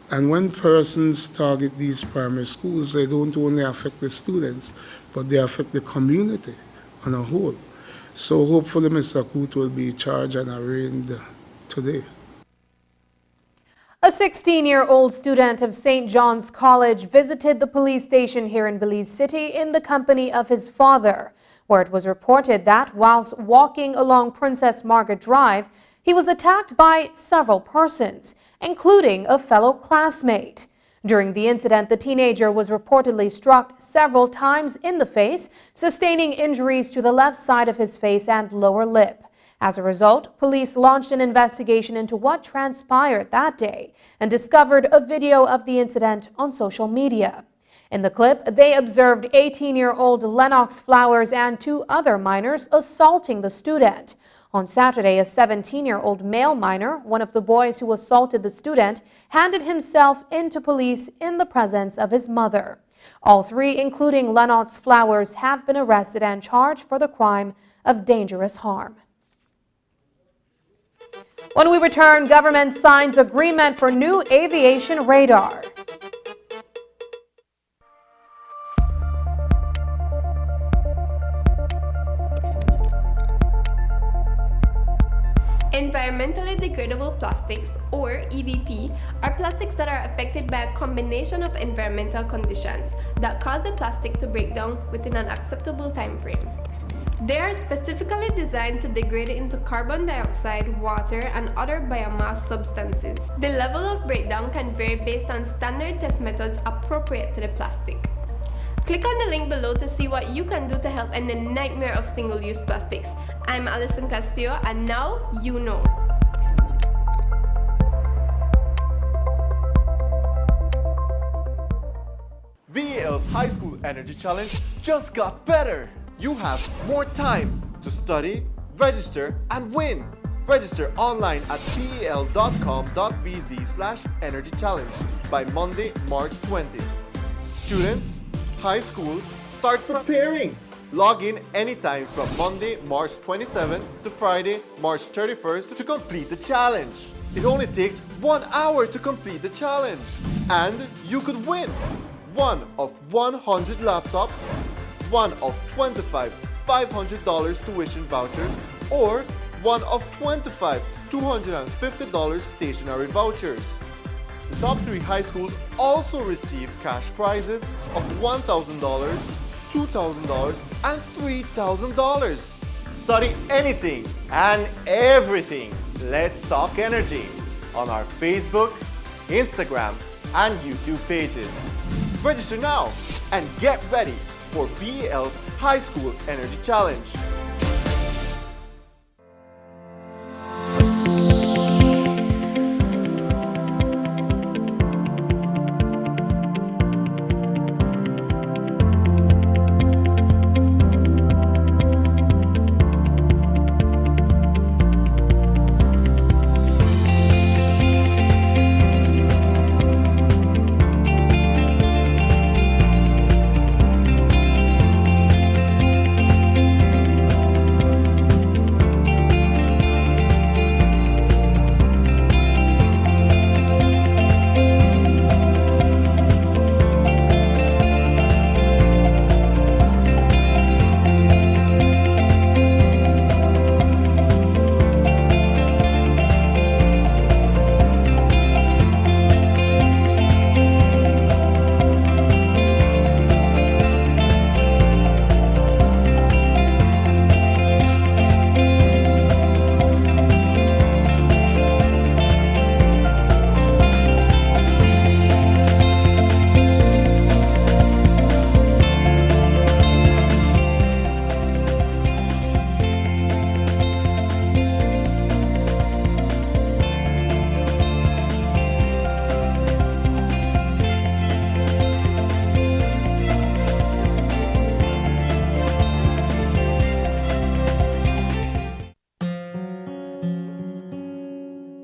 And when persons target these primary schools, they don't only affect the students, but they affect the community on a whole. So hopefully Mr. Coote will be charged and arraigned today. A 16-year-old student of St. John's College visited the police station here in Belize City in the company of his father, where it was reported that whilst walking along Princess Margaret Drive, he was attacked by several persons, including a fellow classmate. During the incident, the teenager was reportedly struck several times in the face, sustaining injuries to the left side of his face and lower lip. As a result, police launched an investigation into what transpired that day and discovered a video of the incident on social media. In the clip, they observed 18-year-old Lennox Flowers and 2 other minors assaulting the student. On Saturday, a 17-year-old male minor, one of the boys who assaulted the student, handed himself into police in the presence of his mother. All 3, including Lennox Flowers, have been arrested and charged for the crime of dangerous harm. When we return, government signs agreement for new aviation radar. Environmentally degradable plastics, or EDP, are plastics that are affected by a combination of environmental conditions that cause the plastic to break down within an acceptable time frame. They are specifically designed to degrade into carbon dioxide, water, and other biomass substances. The level of breakdown can vary based on standard test methods appropriate to the plastic. Click on the link below to see what you can do to help end the nightmare of single-use plastics. I'm Alison Castillo, and now you know. BCLL's High School Energy Challenge just got better! You have more time to study, register, and win. Register online at bel.com.bz/energy challenge by Monday, March 20th. Students, high schools, start preparing. Log in anytime from Monday, March 27th to Friday, March 31st to complete the challenge. It only takes 1 hour to complete the challenge. And you could win one of 100 laptops, one of 25 $500 tuition vouchers, or one of 25 $250 stationery vouchers. The top 3 high schools also receive cash prizes of $1,000, $2,000, and $3,000. Study anything and everything. Let's Talk Energy on our Facebook, Instagram, and YouTube pages. Register now and get ready for BCLL's High School Energy Challenge.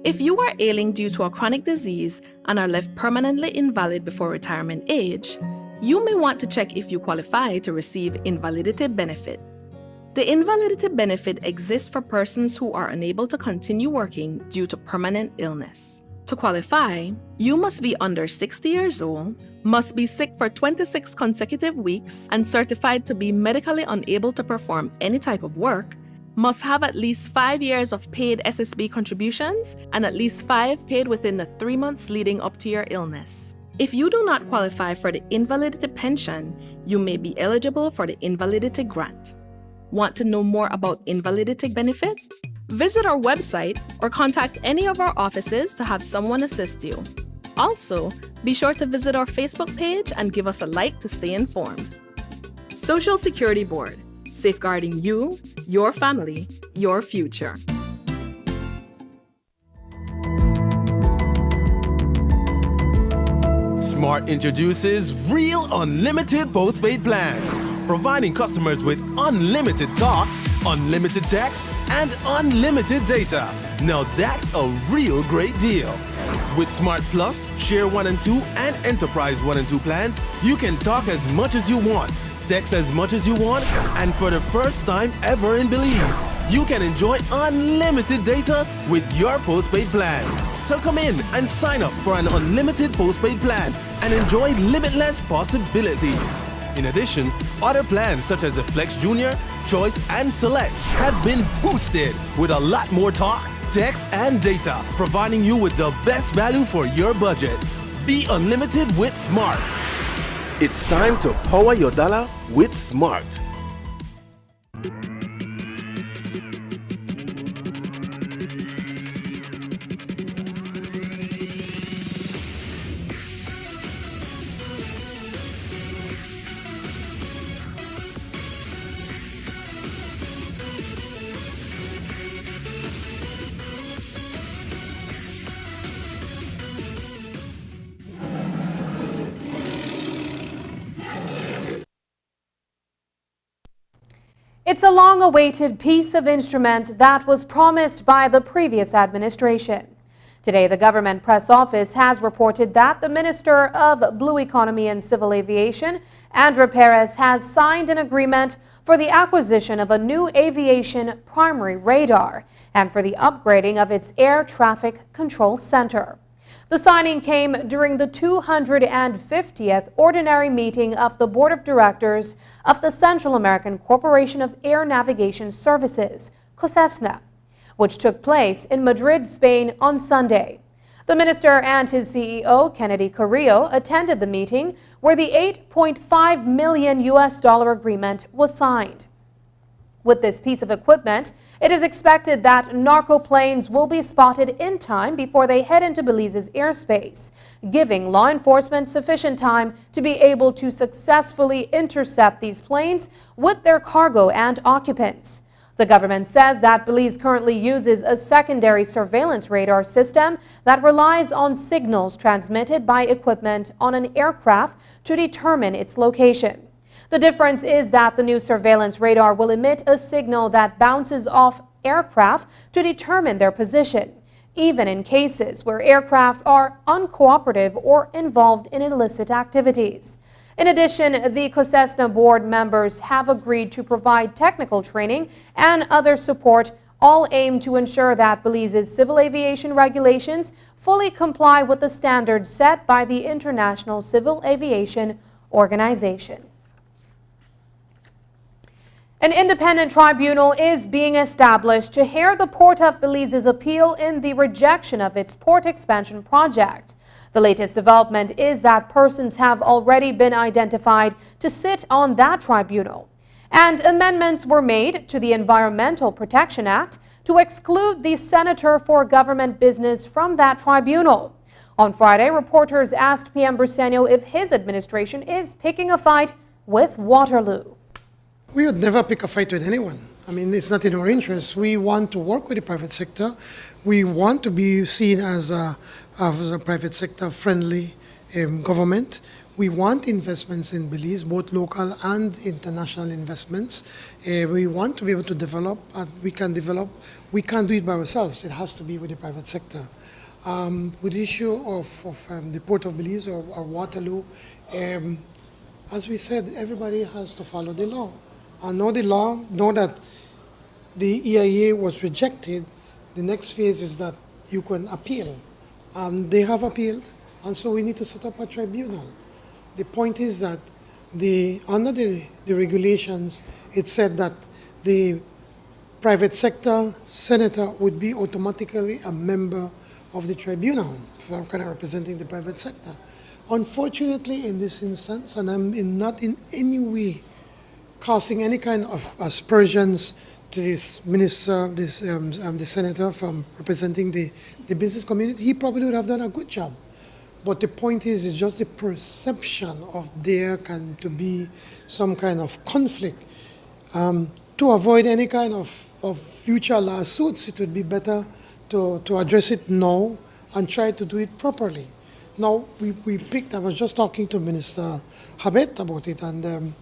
If you are ailing due to a chronic disease and are left permanently invalid before retirement age, you may want to check if you qualify to receive invalidity benefit. The invalidity benefit exists for persons who are unable to continue working due to permanent illness. To qualify, you must be under 60 years old, must be sick for 26 consecutive weeks and certified to be medically unable to perform any type of work, must have at least 5 years of paid SSB contributions and at least 5 paid within the 3 months leading up to your illness. If you do not qualify for the invalidity pension, you may be eligible for the invalidity grant. Want to know more about invalidity benefit? Visit our website or contact any of our offices to have someone assist you. Also, be sure to visit our Facebook page and give us a like to stay informed. Social Security Board, safeguarding you, your family, your future. Smart introduces Real Unlimited postpaid plans, providing customers with unlimited talk, unlimited text, and unlimited data. Now that's a real great deal. With Smart Plus, Share 1 and 2, and Enterprise 1 and 2 plans, you can talk as much as you want, text as much as you want, and for the first time ever in Belize, you can enjoy unlimited data with your postpaid plan. So come in and sign up for an unlimited postpaid plan and enjoy limitless possibilities. In addition, other plans such as the Flex Junior, Choice, and Select have been boosted with a lot more talk, text, and data, providing you with the best value for your budget. Be unlimited with Smart. It's time to power your dollar with Smart. It's a long-awaited piece of instrument that was promised by the previous administration. Today, the government press office has reported that the Minister of Blue Economy and Civil Aviation, Andrea Perez, has signed an agreement for the acquisition of a new aviation primary radar and for the upgrading of its air traffic control center. The signing came during the 250th ordinary meeting of the Board of Directors of the Central American Corporation of Air Navigation Services, COSESNA, which took place in Madrid, Spain on Sunday. The minister and his CEO, Kennedy Carrillo, attended the meeting where the $8.5 million agreement was signed. With this piece of equipment, it is expected that narco planes will be spotted in time before they head into Belize's airspace, giving law enforcement sufficient time to be able to successfully intercept these planes with their cargo and occupants. The government says that Belize currently uses a secondary surveillance radar system that relies on signals transmitted by equipment on an aircraft to determine its location. The difference is that the new surveillance radar will emit a signal that bounces off aircraft to determine their position, even in cases where aircraft are uncooperative or involved in illicit activities. In addition, the COSESNA board members have agreed to provide technical training and other support, all aimed to ensure that Belize's civil aviation regulations fully comply with the standards set by the International Civil Aviation Organization. An independent tribunal is being established to hear the Port of Belize's appeal in the rejection of its port expansion project. The latest development is that persons have already been identified to sit on that tribunal, and amendments were made to the Environmental Protection Act to exclude the Senator for Government Business from that tribunal. On Friday, reporters asked PM Briceño if his administration is picking a fight with Waterloo. We would never pick a fight with anyone. I mean, it's not in our interest. We want to work with the private sector. We want to be seen as a private sector friendly government. We want investments in Belize, both local and international investments. We want to be able to develop, and we can develop. We can't do it by ourselves. It has to be with the private sector. With the issue of the Port of Belize or Waterloo, as we said, everybody has to follow the law. Know the law, know that the EIA was rejected. The next phase is that you can appeal. and they have appealed, and so we need to set up a tribunal. The point is that under the regulations, it said that the private sector senator would be automatically a member of the tribunal for kind of representing the private sector. Unfortunately, in this instance, and I'm not in any way casting any kind of aspersions to this minister, the senator from representing the business community, he probably would have done a good job. But the point is, it's just the perception of there to be some kind of conflict. To avoid any kind of future lawsuits, it would be better to address it now and try to do it properly. Now, I was just talking to Minister Habet about it, and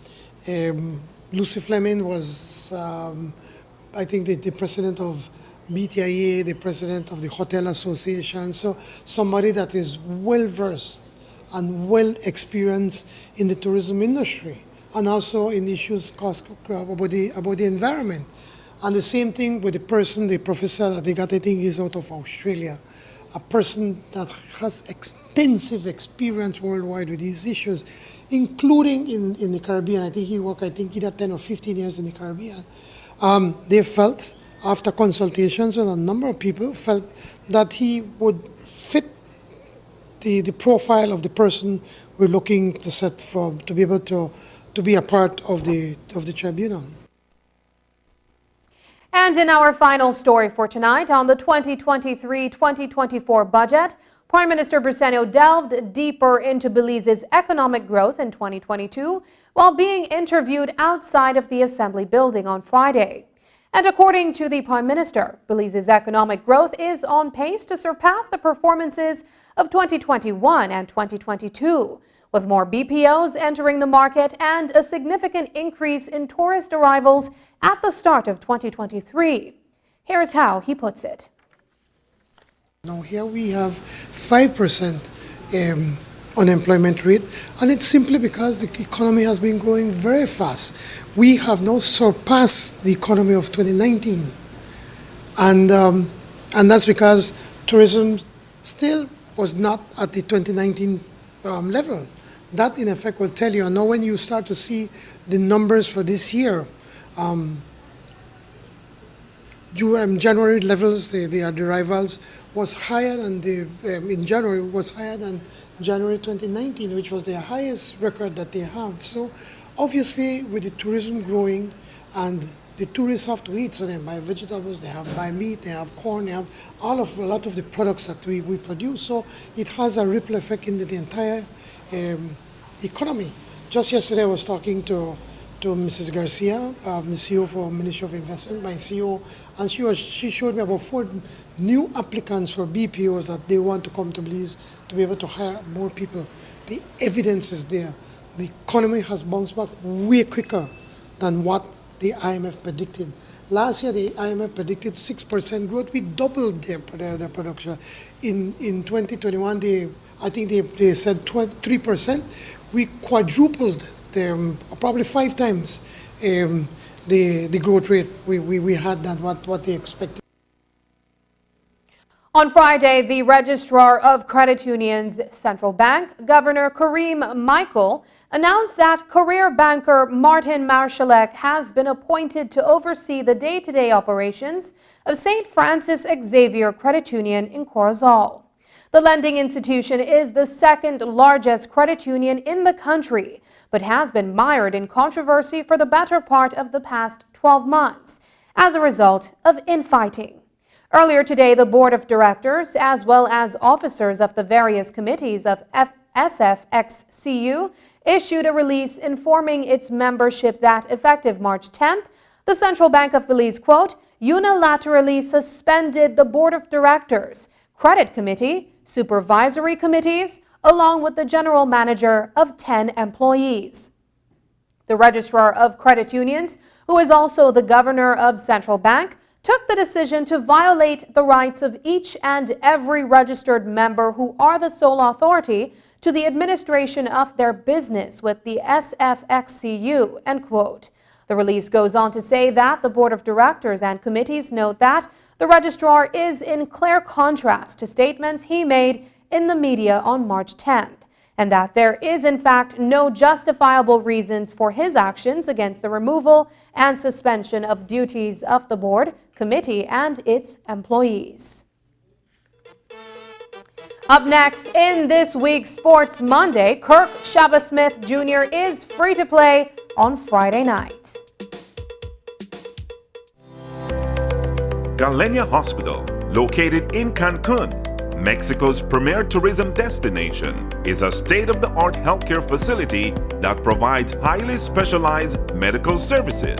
Lucy Fleming was, I think, the president of BTIA, the president of the Hotel Association, so somebody that is well-versed and well-experienced in the tourism industry and also in issues about the environment. And the same thing with the professor that they got, I think he's out of Australia, a person that has extensive experience worldwide with these issues, including in the Caribbean. I think he worked, either 10 or 15 years in the Caribbean. They felt, after consultations with a number of people, felt that he would fit the profile of the person we're looking to set for, to be able to be a part of the tribunal. And in our final story for tonight, on the 2023-2024 budget, Prime Minister Briceño delved deeper into Belize's economic growth in 2022 while being interviewed outside of the Assembly building on Friday. And according to the Prime Minister, Belize's economic growth is on pace to surpass the performances of 2021 and 2022, with more BPOs entering the market and a significant increase in tourist arrivals at the start of 2023. Here's how he puts it. Now here we have 5% unemployment rate, and it's simply because the economy has been growing very fast. We have now surpassed the economy of 2019, and that's because tourism still was not at the 2019 level. That in effect will tell you, and now when you start to see the numbers for this year, January levels, the arrivals was higher than in January was higher than January 2019, which was their highest record that they have. So obviously with the tourism growing, and the tourists have to eat, so they buy vegetables, they have buy meat, they have corn, they have a lot of the products that we produce. So it has a ripple effect in the entire economy. Just yesterday I was talking to Mrs. Garcia, the CEO for Ministry of Investment, my CEO, and she showed me about 4 new applicants for BPOs that they want to come to Belize to be able to hire more people. The evidence is there. The economy has bounced back way quicker than what the IMF predicted. Last year, the IMF predicted 6% growth. We doubled their production. In 2021, I think they said 3%. We quadrupled them, probably 5 times the growth rate we had than what they expected. On Friday, the Registrar of Credit Unions Central Bank, Governor Kareem Michael, announced that career banker Martin Marszalek has been appointed to oversee the day-to-day operations of St. Francis Xavier Credit Union in Corozal. The lending institution is the second largest credit union in the country, but has been mired in controversy for the better part of the past 12 months as a result of infighting. Earlier today, the board of directors, as well as officers of the various committees of SFXCU, issued a release informing its membership that effective March 10th, the Central Bank of Belize, quote, unilaterally suspended the board of directors, credit committee, supervisory committees, along with the general manager of 10 employees. The Registrar of Credit Unions, who is also the governor of Central Bank, took the decision to violate the rights of each and every registered member who are the sole authority to the administration of their business with the SFXCU, end quote. The release goes on to say that the board of directors and committees note that The registrar is in clear contrast to statements he made in the media on March 10th, and that there is in fact no justifiable reasons for his actions against the removal and suspension of duties of the board, committee, and its employees. Up next in this week's Sports Monday, Kirk Shabba-Smith Jr. is free to play on Friday night. Galenia Hospital, located in Cancun, Mexico's premier tourism destination, is a state-of-the-art healthcare facility that provides highly specialized medical services.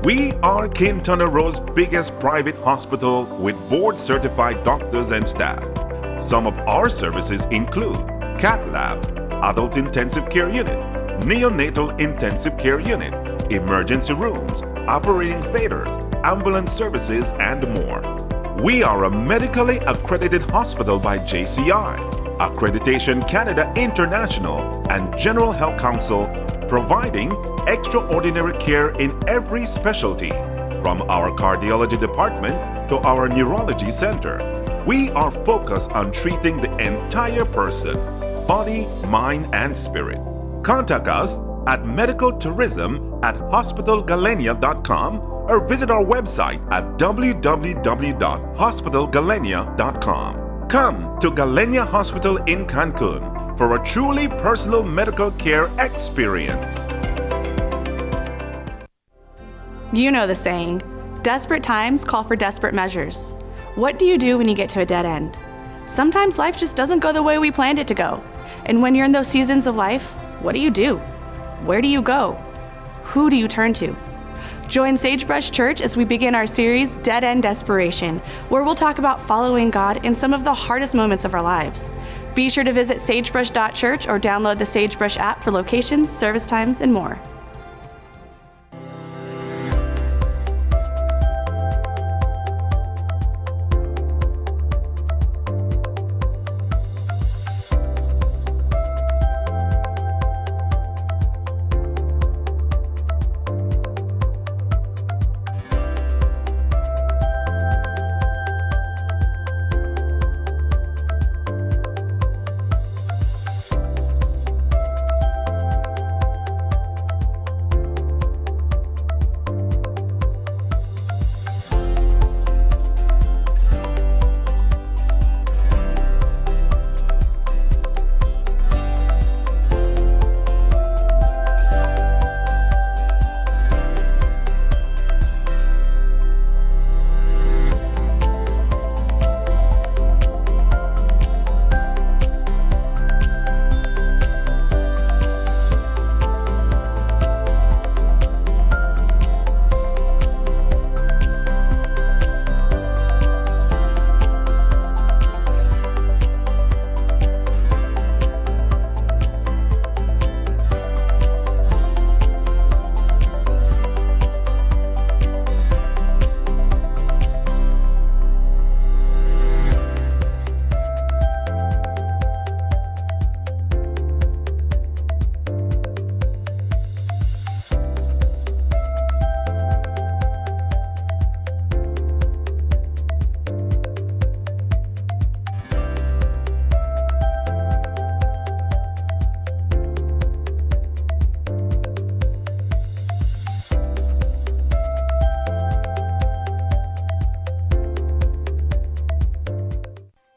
We are Quintana Roo's biggest private hospital with board-certified doctors and staff. Some of our services include Cath Lab, Adult Intensive Care Unit, Neonatal Intensive Care Unit, emergency rooms, operating theaters, ambulance services, and more. We are a medically accredited hospital by JCI, Accreditation Canada International, and General Health Council, providing extraordinary care in every specialty, from our cardiology department to our neurology center. We are focused on treating the entire person, body, mind, and spirit. Contact us at medicaltourism@hospitalgalenia.com or visit our website at www.hospitalgalenia.com. Come to Galenia Hospital in Cancun for a truly personal medical care experience. You know the saying, desperate times call for desperate measures. What do you do when you get to a dead end? Sometimes life just doesn't go the way we planned it to go. And when you're in those seasons of life, what do you do? Where do you go? Who do you turn to? Join Sagebrush Church as we begin our series, Dead End Desperation, where we'll talk about following God in some of the hardest moments of our lives. Be sure to visit sagebrush.church or download the Sagebrush app for locations, service times, and more.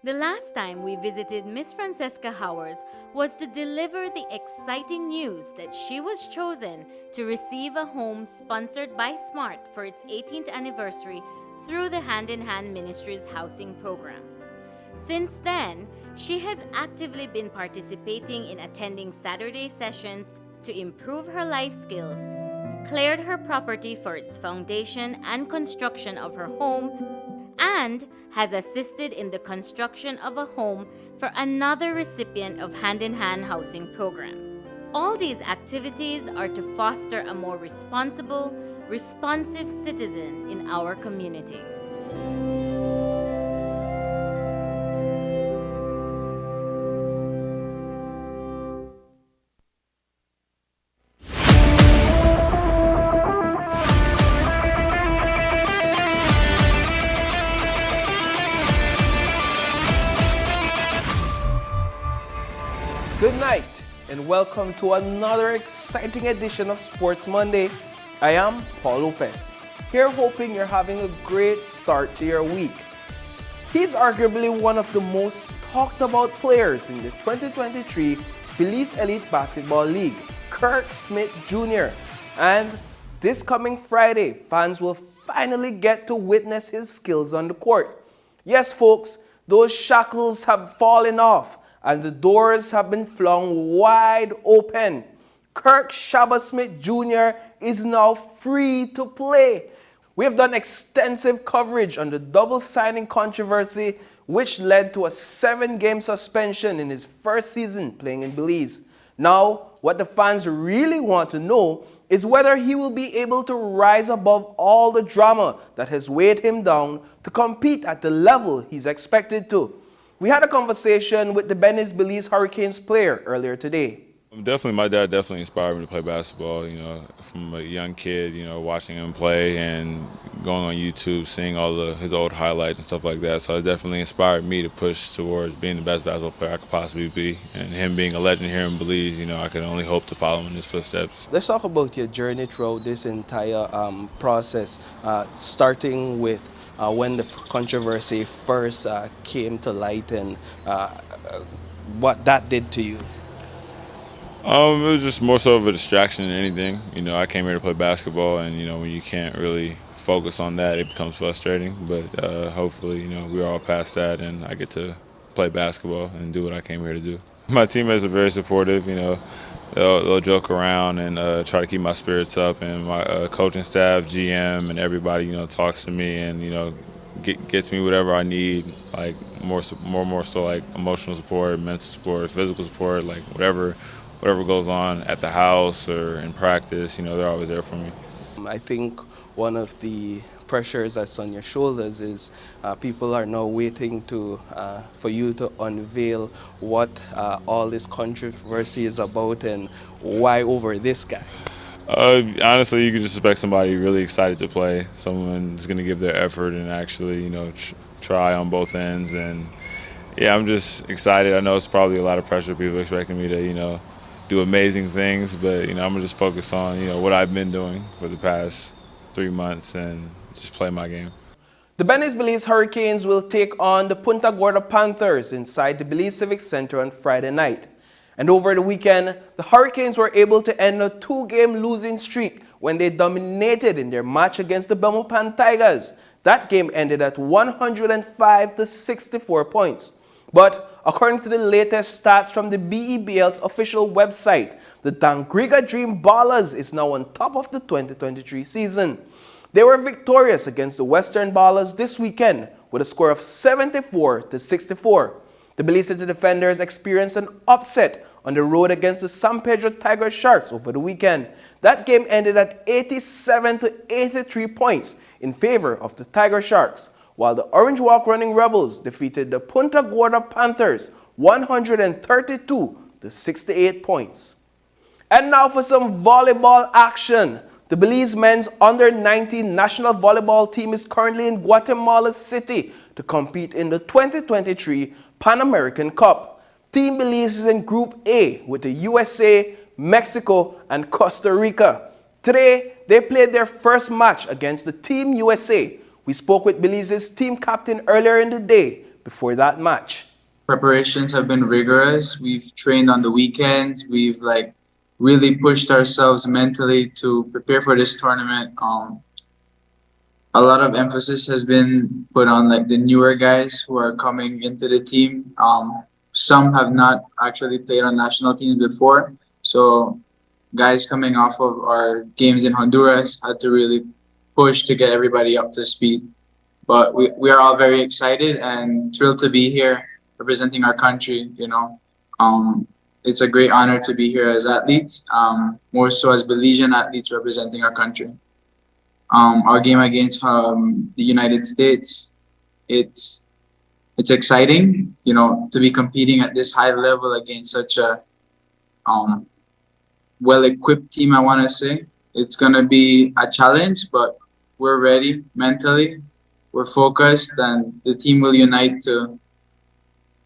The last time we visited Miss Francesca Howers was to deliver the exciting news that she was chosen to receive a home sponsored by SMART for its 18th anniversary through the Hand in Hand Ministries housing program. Since then, she has actively been participating in attending Saturday sessions to improve her life skills, cleared her property for its foundation and construction of her home, and has assisted in the construction of a home for another recipient of Hand in Hand housing program. All these activities are to foster a more responsible, responsive citizen in our community. night and welcome to another exciting edition of Sports Monday. I am Paul Lopez, here hoping you're having a great start to your week. He's arguably one of the most talked about players in the 2023 Belize Elite Basketball League, Kirk Smith Jr. And this coming Friday, fans will finally get to witness his skills on the court. Yes, folks, those shackles have fallen off and the doors have been flung wide open. Kirk Shabba Smith Jr. is now free to play. We have done extensive coverage on the double signing controversy, which led to a 7-game suspension in his first season playing in Belize. Now, what the fans really want to know is whether he will be able to rise above all the drama that has weighed him down to compete at the level he's expected to. We had a conversation with the Venice Belize Hurricanes player earlier today. Definitely, my dad definitely inspired me to play basketball, from a young kid, watching him play and going on YouTube, seeing all his old highlights and stuff like that. So it definitely inspired me to push towards being the best basketball player I could possibly be. And him being a legend here in Belize, I could only hope to follow in his footsteps. Let's talk about your journey throughout this entire process, starting with when the controversy first came to light and what that did to you. It was just more so of a distraction than anything. I came here to play basketball, and when you can't really focus on that, it becomes frustrating. But hopefully, we're all past that, and I get to play basketball and do what I came here to do. My teammates are very supportive. They'll joke around and try to keep my spirits up, and my coaching staff, GM, and everybody, talks to me and gets me whatever I need, like more so like emotional support, mental support, physical support, like whatever goes on at the house or in practice, they're always there for me. I think one of the pressures that's on your shoulders is people are now waiting for you to unveil what all this controversy is about and why over this guy. Honestly, you could just expect somebody really excited to play, someone who's going to give their effort and actually, try on both ends. And yeah, I'm just excited. I know it's probably a lot of pressure. People expecting me to, do amazing things, but I'm gonna just focus on what I've been doing for the past 3 months and just play my game. The Venice Belize Hurricanes will take on the Punta Gorda Panthers inside the Belize Civic Center on Friday night. And over the weekend, the Hurricanes were able to end a 2-game losing streak when they dominated in their match against the Belmopan Tigers. That game ended at 105 to 64 points. But according to the latest stats from the BEBL's official website, the Dangriga Dream Ballers is now on top of the 2023 season. They were victorious against the Western Ballers this weekend with a score of 74 to 64. The Belize City Defenders experienced an upset on the road against the San Pedro Tiger Sharks over the weekend. That game ended at 87 to 83 points in favor of the Tiger Sharks, while the Orange Walk Running Rebels defeated the Punta Gorda Panthers 132 to 68 points. And now for some volleyball action. The Belize men's under-19 national volleyball team is currently in Guatemala City to compete in the 2023 Pan American Cup. Team Belize is in Group A with the USA, Mexico, and Costa Rica. Today, they played their first match against the Team USA. We spoke with Belize's team captain earlier in the day before that match. Preparations have been rigorous. We've trained on the weekends. We've really pushed ourselves mentally to prepare for this tournament. A lot of emphasis has been put on the newer guys who are coming into the team. Some have not actually played on national teams before. So guys coming off of our games in Honduras had to really push to get everybody up to speed. But we are all very excited and thrilled to be here representing our country. It's a great honor to be here as athletes, more so as Belizean athletes representing our country. Our game against the United States, it's exciting, to be competing at this high level against such a well-equipped team, I want to say. It's going to be a challenge, but we're ready mentally. We're focused, and the team will unite to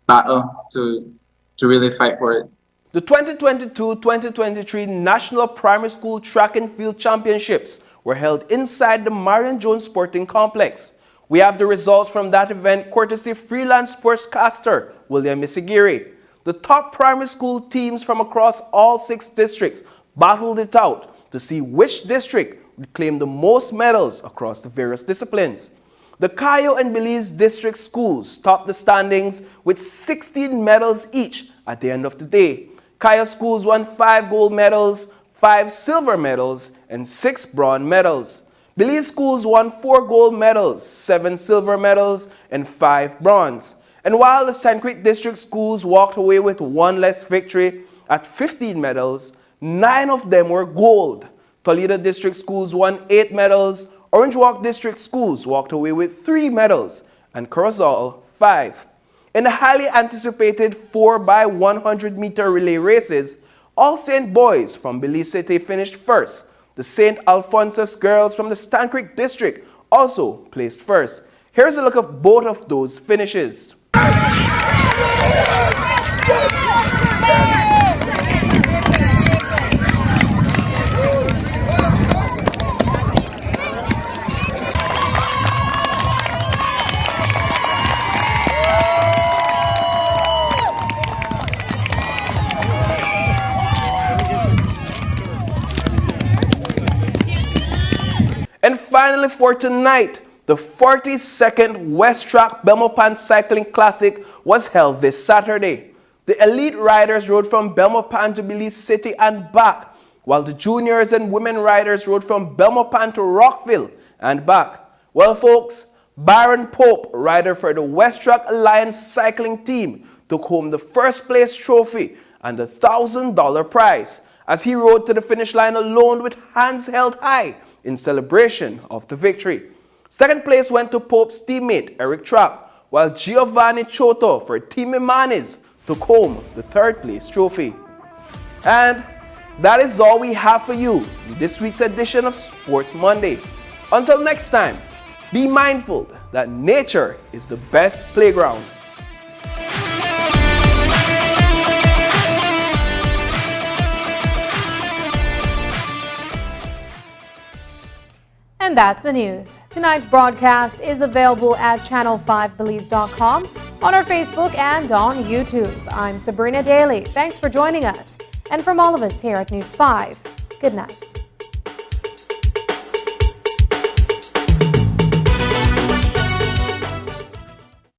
battle, to really fight for it. The 2022-2023 National Primary School Track and Field Championships were held inside the Marion Jones Sporting Complex. We have the results from that event courtesy freelance sportscaster William Misigiri. The top primary school teams from across all 6 districts battled it out to see which district would claim the most medals across the various disciplines. The Cayo and Belize district schools topped the standings with 16 medals each at the end of the day. Cayo schools won 5 gold medals, 5 silver medals, and 6 bronze medals. Belize schools won 4 gold medals, 7 silver medals, and 5 bronze. And while the St. Croix district schools walked away with 1 less victory at 15 medals, 9 of them were gold. Toledo district schools won 8 medals, Orange Walk district schools walked away with 3 medals, and Corozal 5. In the highly anticipated 4x100 meter relay races, All Saint boys from Belize City finished first. The St. Alphonsus girls from the St. Croix district also placed first. Here's a look of both of those finishes. And finally for tonight, the 42nd West Track Belmopan Cycling Classic was held this Saturday. The elite riders rode from Belmopan to Belize City and back, while the juniors and women riders rode from Belmopan to Rockville and back. Well folks, Byron Pope, rider for the West Track Alliance cycling team, took home the first place trophy and the $1,000 prize as he rode to the finish line alone with hands held high in celebration of the victory. Second place went to Pope's teammate Eric Trapp, while Giovanni Choto for Team Imanes took home the 3rd place trophy. And that is all we have for you in this week's edition of Sports Monday. Until next time, be mindful that nature is the best playground. And that's the news. Tonight's broadcast is available at channel5belize.com, on our Facebook and on YouTube. I'm Sabrina Daly. Thanks for joining us. And from all of us here at News 5, good night.